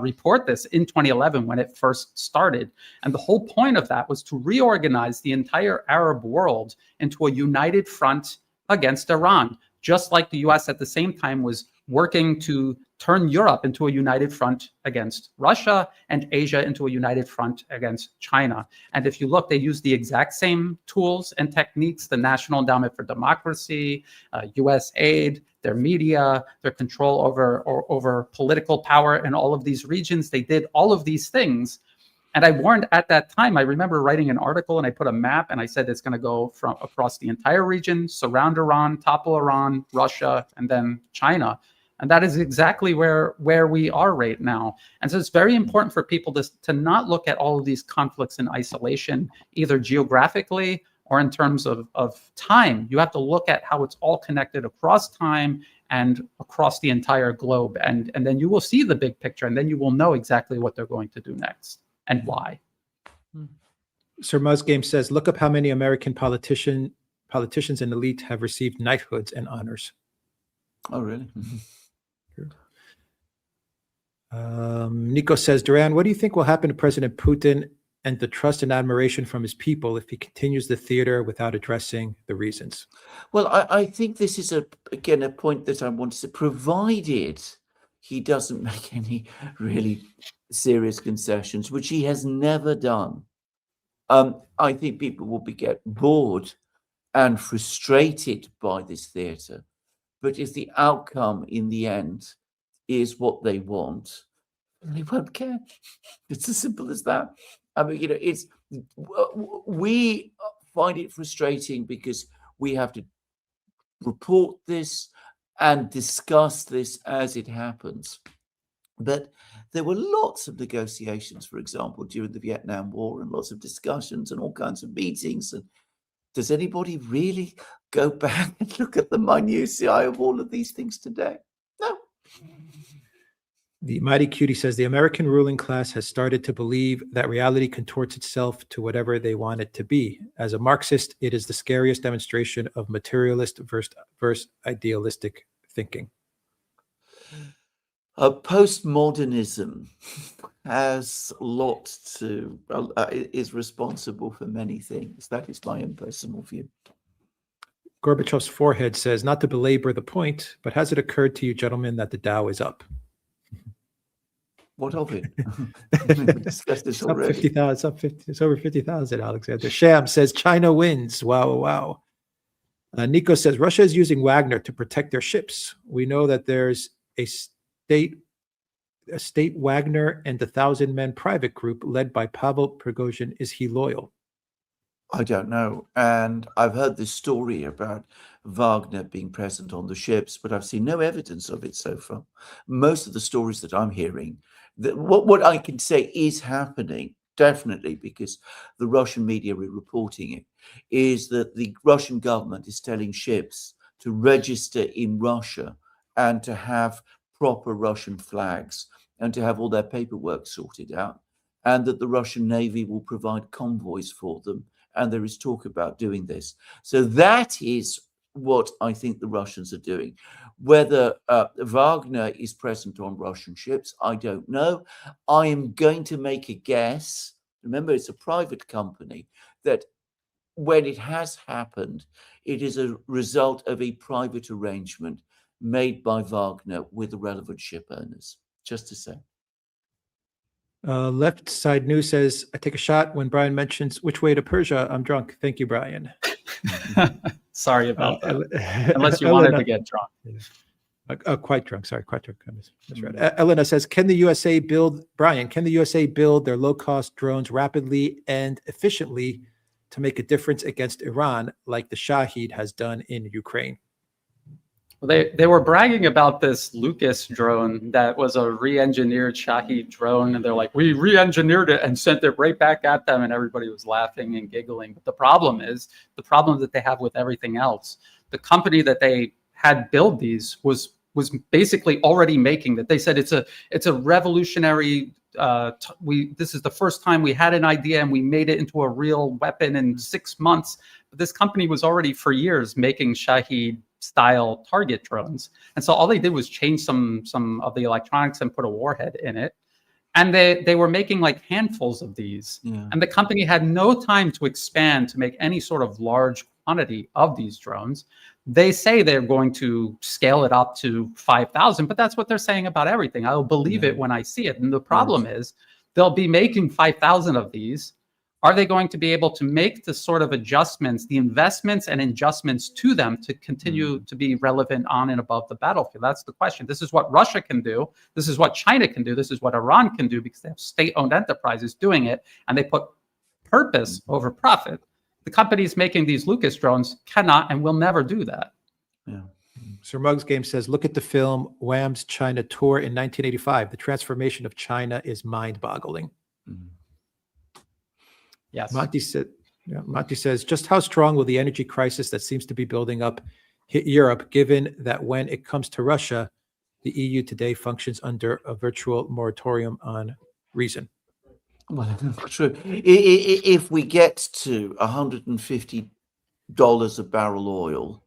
report this in 2011 when it first started. And the whole point of that was to reorganize the entire Arab world into a united front against Iran, just like the US at the same time was working to turn Europe into a united front against Russia and Asia into a united front against China. And if you look, they use the exact same tools and techniques: the National Endowment for Democracy, US aid, their media, their control over political power in all of these regions. They did all of these things And I warned at that time, I remember writing an article and I put a map and I said it's going to go from across the entire region, surround Iran, topple Iran, Russia, and then China. And that is exactly where we are right now. And so it's very important for people to not look at all of these conflicts in isolation, either geographically or in terms of time. You have to look at how it's all connected across time and across the entire globe. And then you will see the big picture, and then you will know exactly what they're going to do next and why. Sir Musgame says, look up how many American politicians and elite have received knighthoods and honors. Oh, really? Nico says, Duran, what do you think will happen to President Putin and the trust and admiration from his people if he continues the theater without addressing the reasons? Well, I think this is, again, a point that I wanted to, provided he doesn't make any really serious concessions, which he has never done. I think people will get bored and frustrated by this theater. But if the outcome in the end is what they want, they won't care. It's as simple as that. I mean, we find it frustrating because we have to report this and discuss this as it happens. But there were lots of negotiations, for example, during the Vietnam War, and lots of discussions and all kinds of meetings. And does anybody really go back and look at the minutiae of all of these things today? No. The Mighty Cutie says, the American ruling class has started to believe that reality contorts itself to whatever they want it to be. As a Marxist, it is the scariest demonstration of materialist versus idealistic thinking. Postmodernism has a lot to, is responsible for many things. That is my own personal view. Gorbachev's forehead says, not to belabor the point, but has it occurred to you, gentlemen, that the Dow is up? What of it? We discussed this already. 50,000. It's over 50,000. Alexander Sham says China wins. Wow. Nico says Russia is using Wagner to protect their ships. We know that there's a state Wagner and the 1,000-man private group led by Pavel Prigozhin. Is he loyal? I don't know. And I've heard this story about Wagner being present on the ships, but I've seen no evidence of it so far. Most of the stories that I'm hearing, what I can say is happening, definitely, because the Russian media are reporting it, is that the Russian government is telling ships to register in Russia and to have proper Russian flags and to have all their paperwork sorted out, and that the Russian Navy will provide convoys for them. And there is talk about doing this. So that is what I think the Russians are doing. Whether Wagner is present on Russian ships, I don't know. I am going to make a guess. Remember, it's a private company, that when it has happened, it is a result of a private arrangement made by Wagner with the relevant ship owners, just to say. Left Side News says, I take a shot when Brian mentions which way to Persia. I'm drunk. Thank you, Brian. Sorry about that. Unless you wanted to get drunk. Yeah. Quite drunk. Sorry, quite drunk. I misread. Elena says, can the USA build their low-cost drones rapidly and efficiently to make a difference against Iran like the Shahed has done in Ukraine? Well, they were bragging about this Lucas drone that was a re-engineered Shahed drone, and they're like, we re-engineered it and sent it right back at them, and everybody was laughing and giggling. But the problem that they have with everything else. The company that they had build these was basically already making that. They said it's a revolutionary. This is the first time we had an idea and we made it into a real weapon in 6 months. But this company was already for years making Shahed style target drones, and so all they did was change some of the electronics and put a warhead in it, and they were making like handfuls of these. And the company had no time to expand to make any sort of large quantity of these drones. They say they're going to scale it up to 5,000, but that's what they're saying about everything. I'll believe it when I see it. And the problem is they'll be making 5,000 of these, are they going to be able to make the sort of adjustments, the investments and adjustments to them to continue to be relevant on and above the battlefield? That's the question. This is what Russia can do. This is what China can do. This is what Iran can do, because they have state-owned enterprises doing it, and they put purpose over profit. The companies making these Lucas drones cannot and will never do that. Yeah. Sir Muggs Game says, look at the film Wham's China Tour in 1985. The transformation of China is mind-boggling. Yes. Monty says, just how strong will the energy crisis that seems to be building up hit Europe, given that when it comes to Russia, the EU today functions under a virtual moratorium on reason? Well, true. If we get to $150 a barrel oil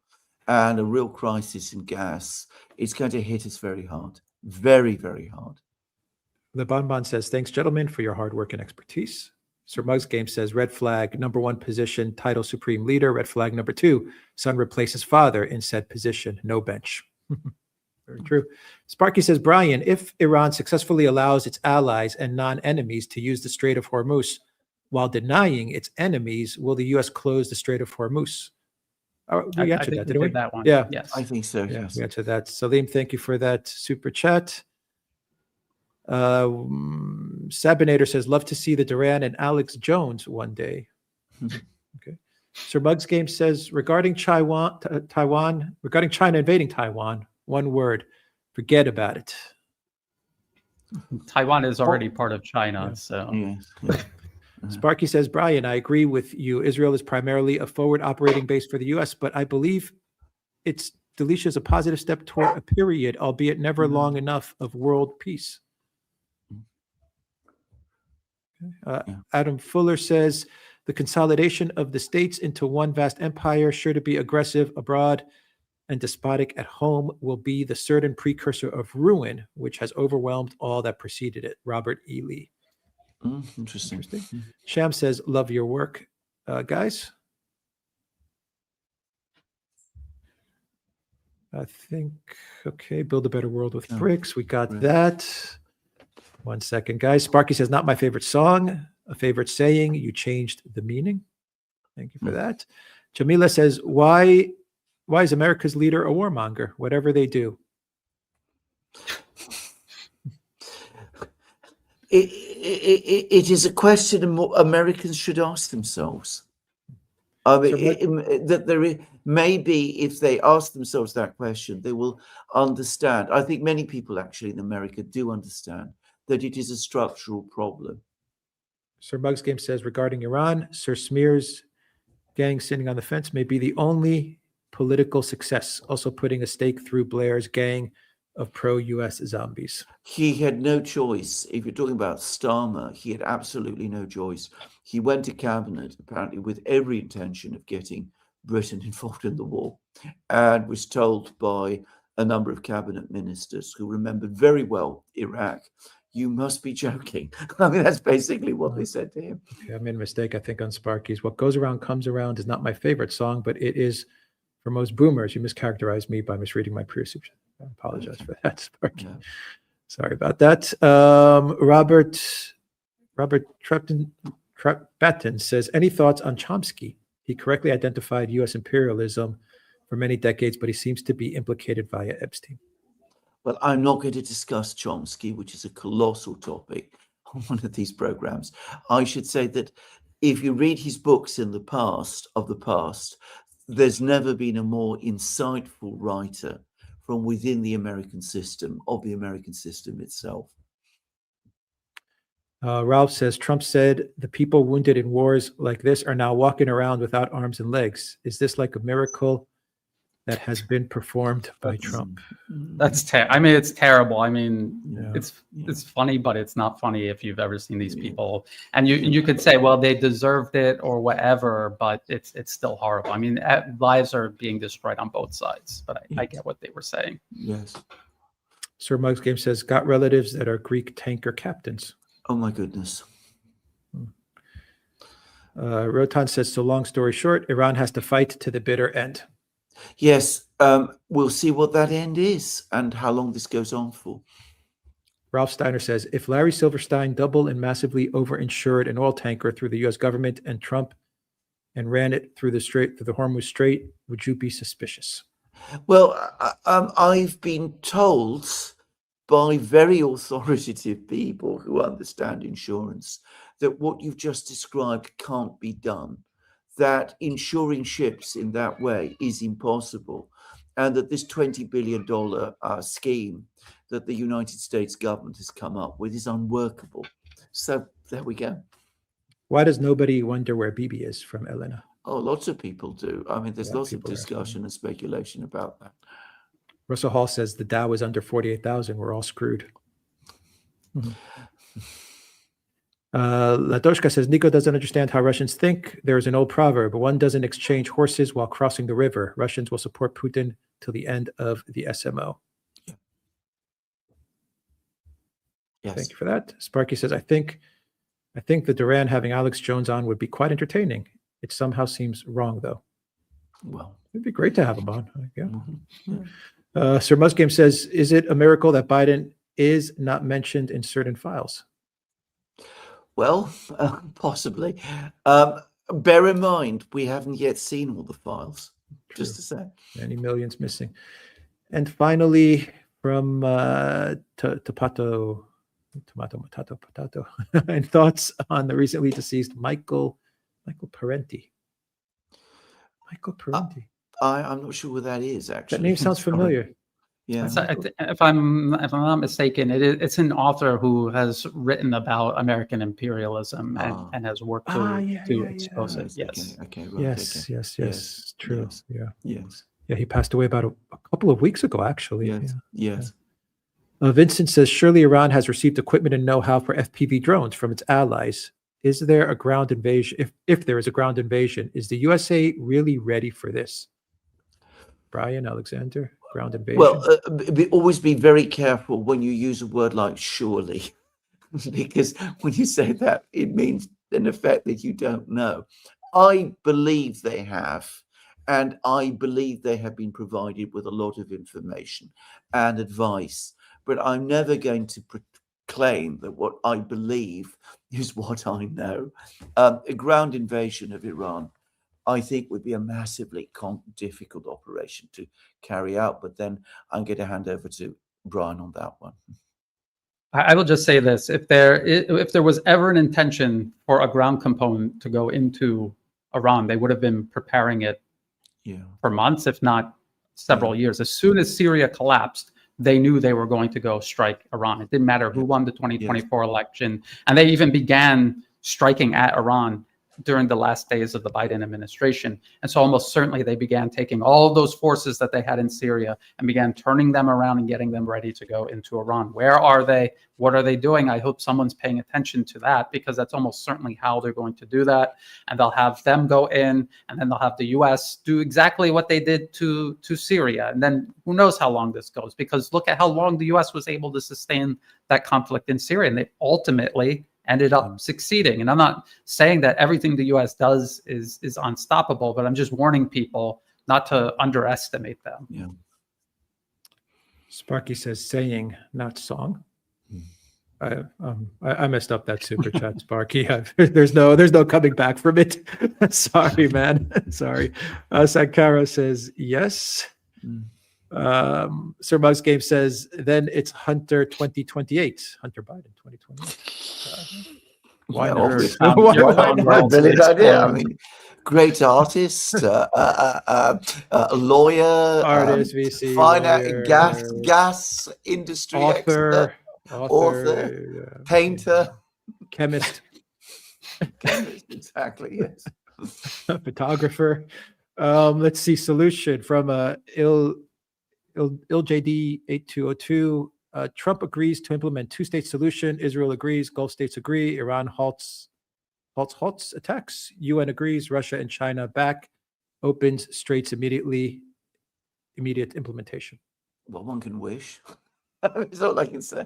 and a real crisis in gas, it's going to hit us very hard. Very, very hard. The Bonbon says, thanks, gentlemen, for your hard work and expertise. Sir Muggs Game says, red flag, number 1 position, title supreme leader. Red flag number 2, son replaces father in said position. No bench. Very true. Sparky says, Brian, if Iran successfully allows its allies and non-enemies to use the Strait of Hormuz while denying its enemies, will the U.S. close the Strait of Hormuz? We answered that, didn't we? That one. Yeah. Yes. I think so. Yeah, Yes. we answered that. Salim, thank you for that super chat. Sabinator says, love to see the Duran and Alex Jones one day. Okay. Sir Muggs Game says, regarding China invading Taiwan, one word, forget about it. Taiwan is already part of China, so. Yes. Sparky says, Brian, I agree with you. Israel is primarily a forward operating base for the U.S., but I believe its deletion is a positive step toward a period, albeit never long enough, of world peace. Adam Fuller says, the consolidation of the states into one vast empire, sure to be aggressive abroad and despotic at home, will be the certain precursor of ruin, which has overwhelmed all that preceded it. Robert E. Lee. Interesting. Sham says, love your work, guys. I think, okay, build a better world with bricks. We got that. 1 second, guys. Sparky says, not my favorite song, a favorite saying. You changed the meaning. Thank you for that. Jamila says, why is America's leader a warmonger? Whatever they do. It is a question Americans should ask themselves. I mean, that there maybe if they ask themselves that question, they will understand. I think many people actually in America do understand that it is a structural problem. Sir Muggs Game says, regarding Iran, Sir Smear's gang sitting on the fence may be the only political success, also putting a stake through Blair's gang of pro-U.S. zombies. He had no choice. If you're talking about Starmer, he had absolutely no choice. He went to cabinet, apparently, with every intention of getting Britain involved in the war, and was told by a number of cabinet ministers who remembered very well Iraq, you must be joking. I mean, that's basically what they said to him. Okay, I made a mistake, I think, on Sparky's. What goes around comes around is not my favorite song, but it is for most boomers. You mischaracterized me by misreading my previous. I apologize for that, Sparky. Yeah. Sorry about that. Robert Batten says, any thoughts on Chomsky? He correctly identified U.S. imperialism for many decades, but he seems to be implicated via Epstein. Well, I'm not going to discuss Chomsky, which is a colossal topic on one of these programs. I should say that if you read his books in the past, there's never been a more insightful writer from within the American system, of the American system itself. Ralph says, Trump said the people wounded in wars like this are now walking around without arms and legs. Is this like a miracle that has been performed by Trump? That's I mean, it's terrible. I mean, Yeah. it's funny, but it's not funny if you've ever seen these people. And you could say, well, they deserved it or whatever, but it's still horrible. I mean, lives are being destroyed on both sides, but I get what they were saying. Yes. Sir Muggs Game says, got relatives that are Greek tanker captains. Oh my goodness. Rotan says, so long story short, Iran has to fight to the bitter end. Yes, we'll see what that end is and how long this goes on for. Ralph Steiner says, if Larry Silverstein double and massively overinsured an oil tanker through the U.S. government and Trump and ran it through the Hormuz Strait, would you be suspicious? Well, I've been told by very authoritative people who understand insurance that what you've just described can't be done, that insuring ships in that way is impossible, and that this $20 billion scheme that the United States government has come up with is unworkable. So there we go. Why does nobody wonder where Bibi is, from Elena? Oh, lots of people do. I mean, there's lots of people are asking. discussion and speculation about that. Russell Hall says the Dow is under 48,000. We're all screwed. Ladoshka says Nico doesn't understand how Russians think. There is an old proverb: one doesn't exchange horses while crossing the river. Russians will support Putin till the end of the SMO. Yes. Thank you for that. Sparky says, I think the Duran having Alex Jones on would be quite entertaining. It somehow seems wrong, though. Well, it'd be great to have him on. Yeah. yeah. Sir Musgame says, is it a miracle that Biden is not mentioned in certain files? Well, possibly. Bear in mind, we haven't yet seen all the files. True. Just to say. Many millions missing. And finally, from Tomato, Potato, and thoughts on the recently deceased Michael Parenti. Michael Parenti. I'm not sure what that is, actually. That name sounds familiar. Yeah. So, if I'm not mistaken, it's an author who has written about American imperialism and has worked to expose it. Yes. Okay. Right, yes. okay. Yes. True. Yes. Yeah. Yes. Yeah. He passed away about a couple of weeks ago, actually. Yes. Yeah. Yes. Vincent says, surely Iran has received equipment and know-how for FPV drones from its allies. Is there a ground invasion? If there is a ground invasion, is the USA really ready for this? Brian Alexander, ground invasion. Well, always be very careful when you use a word like surely, because when you say that, it means in effect that you don't know. I believe they have, and I believe they have been provided with a lot of information and advice, but I'm never going to claim that what I believe is what I know. A ground invasion of Iran, I think, would be a massively difficult operation to carry out. But then I'm going to hand over to Brian on that one. I will just say this: if there was ever an intention for a ground component to go into Iran, they would have been preparing it for months, if not several years. As soon as Syria collapsed, they knew they were going to go strike Iran. It didn't matter who won the 2024 election, and they even began striking at Iran during the last days of the Biden administration. And so almost certainly they began taking all of those forces that they had in Syria and began turning them around and getting them ready to go into Iran. Where are they? What are they doing? I hope someone's paying attention to that, because that's almost certainly how they're going to do that. And they'll have them go in, and then they'll have the US do exactly what they did to Syria. And then who knows how long this goes, because look at how long the US was able to sustain that conflict in Syria. And they ultimately ended up succeeding. And I'm not saying that everything the US does is unstoppable, but I'm just warning people not to underestimate them. Yeah. Sparky says saying, not song. I messed up that super chat, Sparky. There's no coming back from it. Sorry, man. Sorry. Sankara says yes. Sir Mug's Game says, then it's Hunter 2028. Hunter Biden 2028. Why not? A brilliant idea. I mean, great artist, a lawyer, artist, VC, finance, gas industry author, painter, chemist. Exactly, yes. Photographer. Let's see. Solution from ILJD 8202. Trump agrees to implement two-state solution. Israel agrees. Gulf states agree. Iran halts attacks. UN agrees. Russia and China back. Opens straits immediately. Immediate implementation. Well, one can wish. That's all I can say.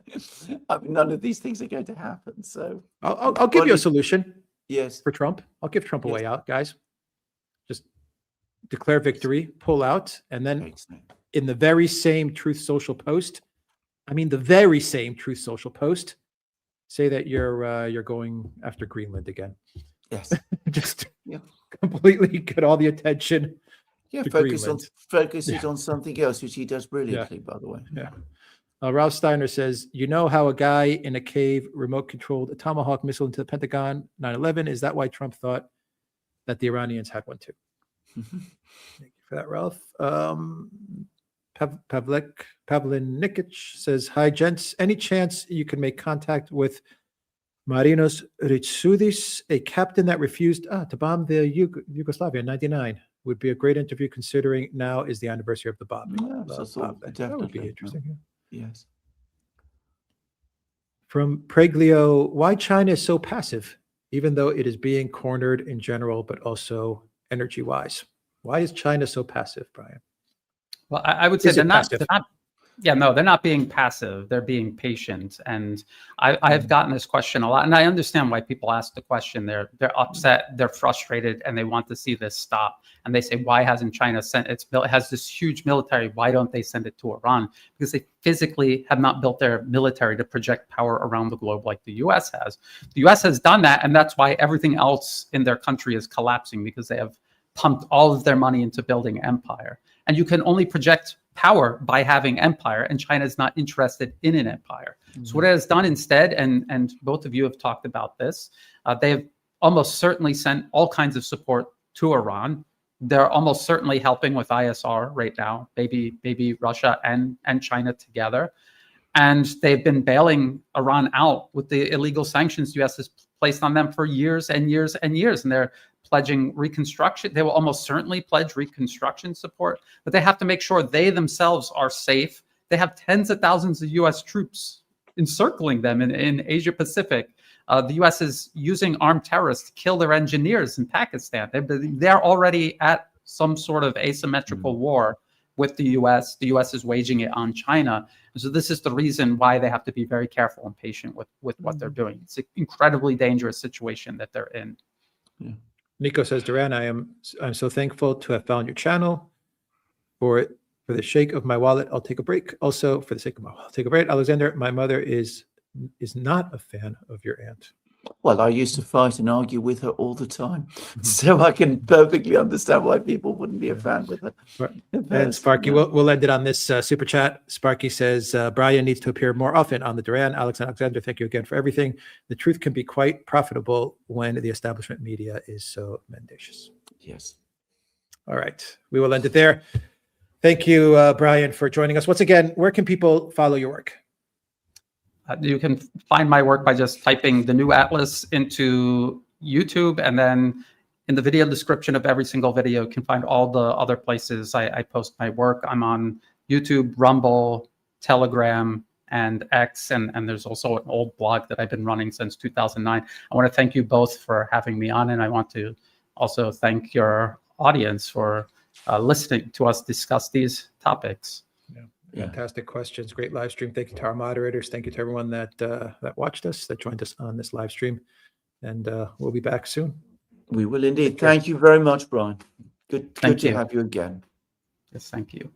I mean, none of these things are going to happen. So I'll give you a solution. Yes. For Trump, I'll give Trump a way out, guys. Just declare victory, pull out, and then in the very same Truth Social post, I mean, the very same Truth Social post say that you're going after Greenland again. Yes. Just Yeah. completely get all the attention. Yeah, to focus Greenland. it on something else, which he does brilliantly, by the way. Yeah. Ralph Steiner says, you know how a guy in a cave remote controlled a Tomahawk missile into the Pentagon 9/11? Is that why Trump thought that the Iranians had one too? Thank you for that, Ralph. Pavlinikic says, hi, gents. Any chance you can make contact with Marinos Ritsoudis, a captain that refused to bomb the Yugoslavia in 99? Would be a great interview considering now is the anniversary of the bombing. Yes, I thought That would be definitely. interesting. Yeah. Yes. From Preglio, why China is so passive, even though it is being cornered in general, but also energy-wise? Why is China so passive, Brian? Well, I would say Is they're it not, passive? yeah, no, they're not being passive. They're being patient. And I've gotten this question a lot. And I understand why people ask the question. They're upset, they're frustrated, and they want to see this stop. And they say, why hasn't China sent it has this huge military. Why don't they send it to Iran? Because they physically have not built their military to project power around the globe like the US has. The US has done that. And that's why everything else in their country is collapsing, because they have pumped all of their money into building empire. And you can only project power by having empire, and China is not interested in an empire. Mm-hmm. So what it has done instead, and both of you have talked about this, they have almost certainly sent all kinds of support to Iran. They're almost certainly helping with ISR right now, maybe Russia and China together. And they've been bailing Iran out with the illegal sanctions the US has placed on them for years and years and years. And they're pledging reconstruction. They will almost certainly pledge reconstruction support, but they have to make sure they themselves are safe. They have tens of thousands of US troops encircling them in Asia Pacific. The US is using armed terrorists to kill their engineers in Pakistan. They're already at some sort of asymmetrical war with the US. The US is waging it on China. And so this is the reason why they have to be very careful and patient with what they're doing. It's an incredibly dangerous situation that they're in. Yeah. Nico says, Duran, I'm so thankful to have found your channel. For the sake of my wallet, I'll take a break. Also, for the sake of my wallet, I'll take a break. Alexander, my mother is not a fan of your aunt. Well, I used to fight and argue with her all the time, so I can perfectly understand why people wouldn't be a fan with her. And Sparky, we'll end it on this super chat. Sparky says, Brian needs to appear more often on the Duran. Alex and Alexander, thank you again for everything. The truth can be quite profitable when the establishment media is so mendacious. Yes. All right. We will end it there. Thank you, Brian, for joining us. Once again, where can people follow your work? You can find my work by just typing the new atlas into YouTube, and then in the video description of every single video, you can find all the other places I post my work. I'm on YouTube, Rumble, Telegram, and X, and there's also an old blog that I've been running since 2009. I want to thank you both for having me on, and I want to also thank your audience for listening to us discuss these topics. Fantastic questions. Great live stream. Thank you to our moderators. Thank you to everyone that watched us, that joined us on this live stream. And we'll be back soon. We will indeed. Thank you very much, Brian. Good to have you again. Yes, thank you.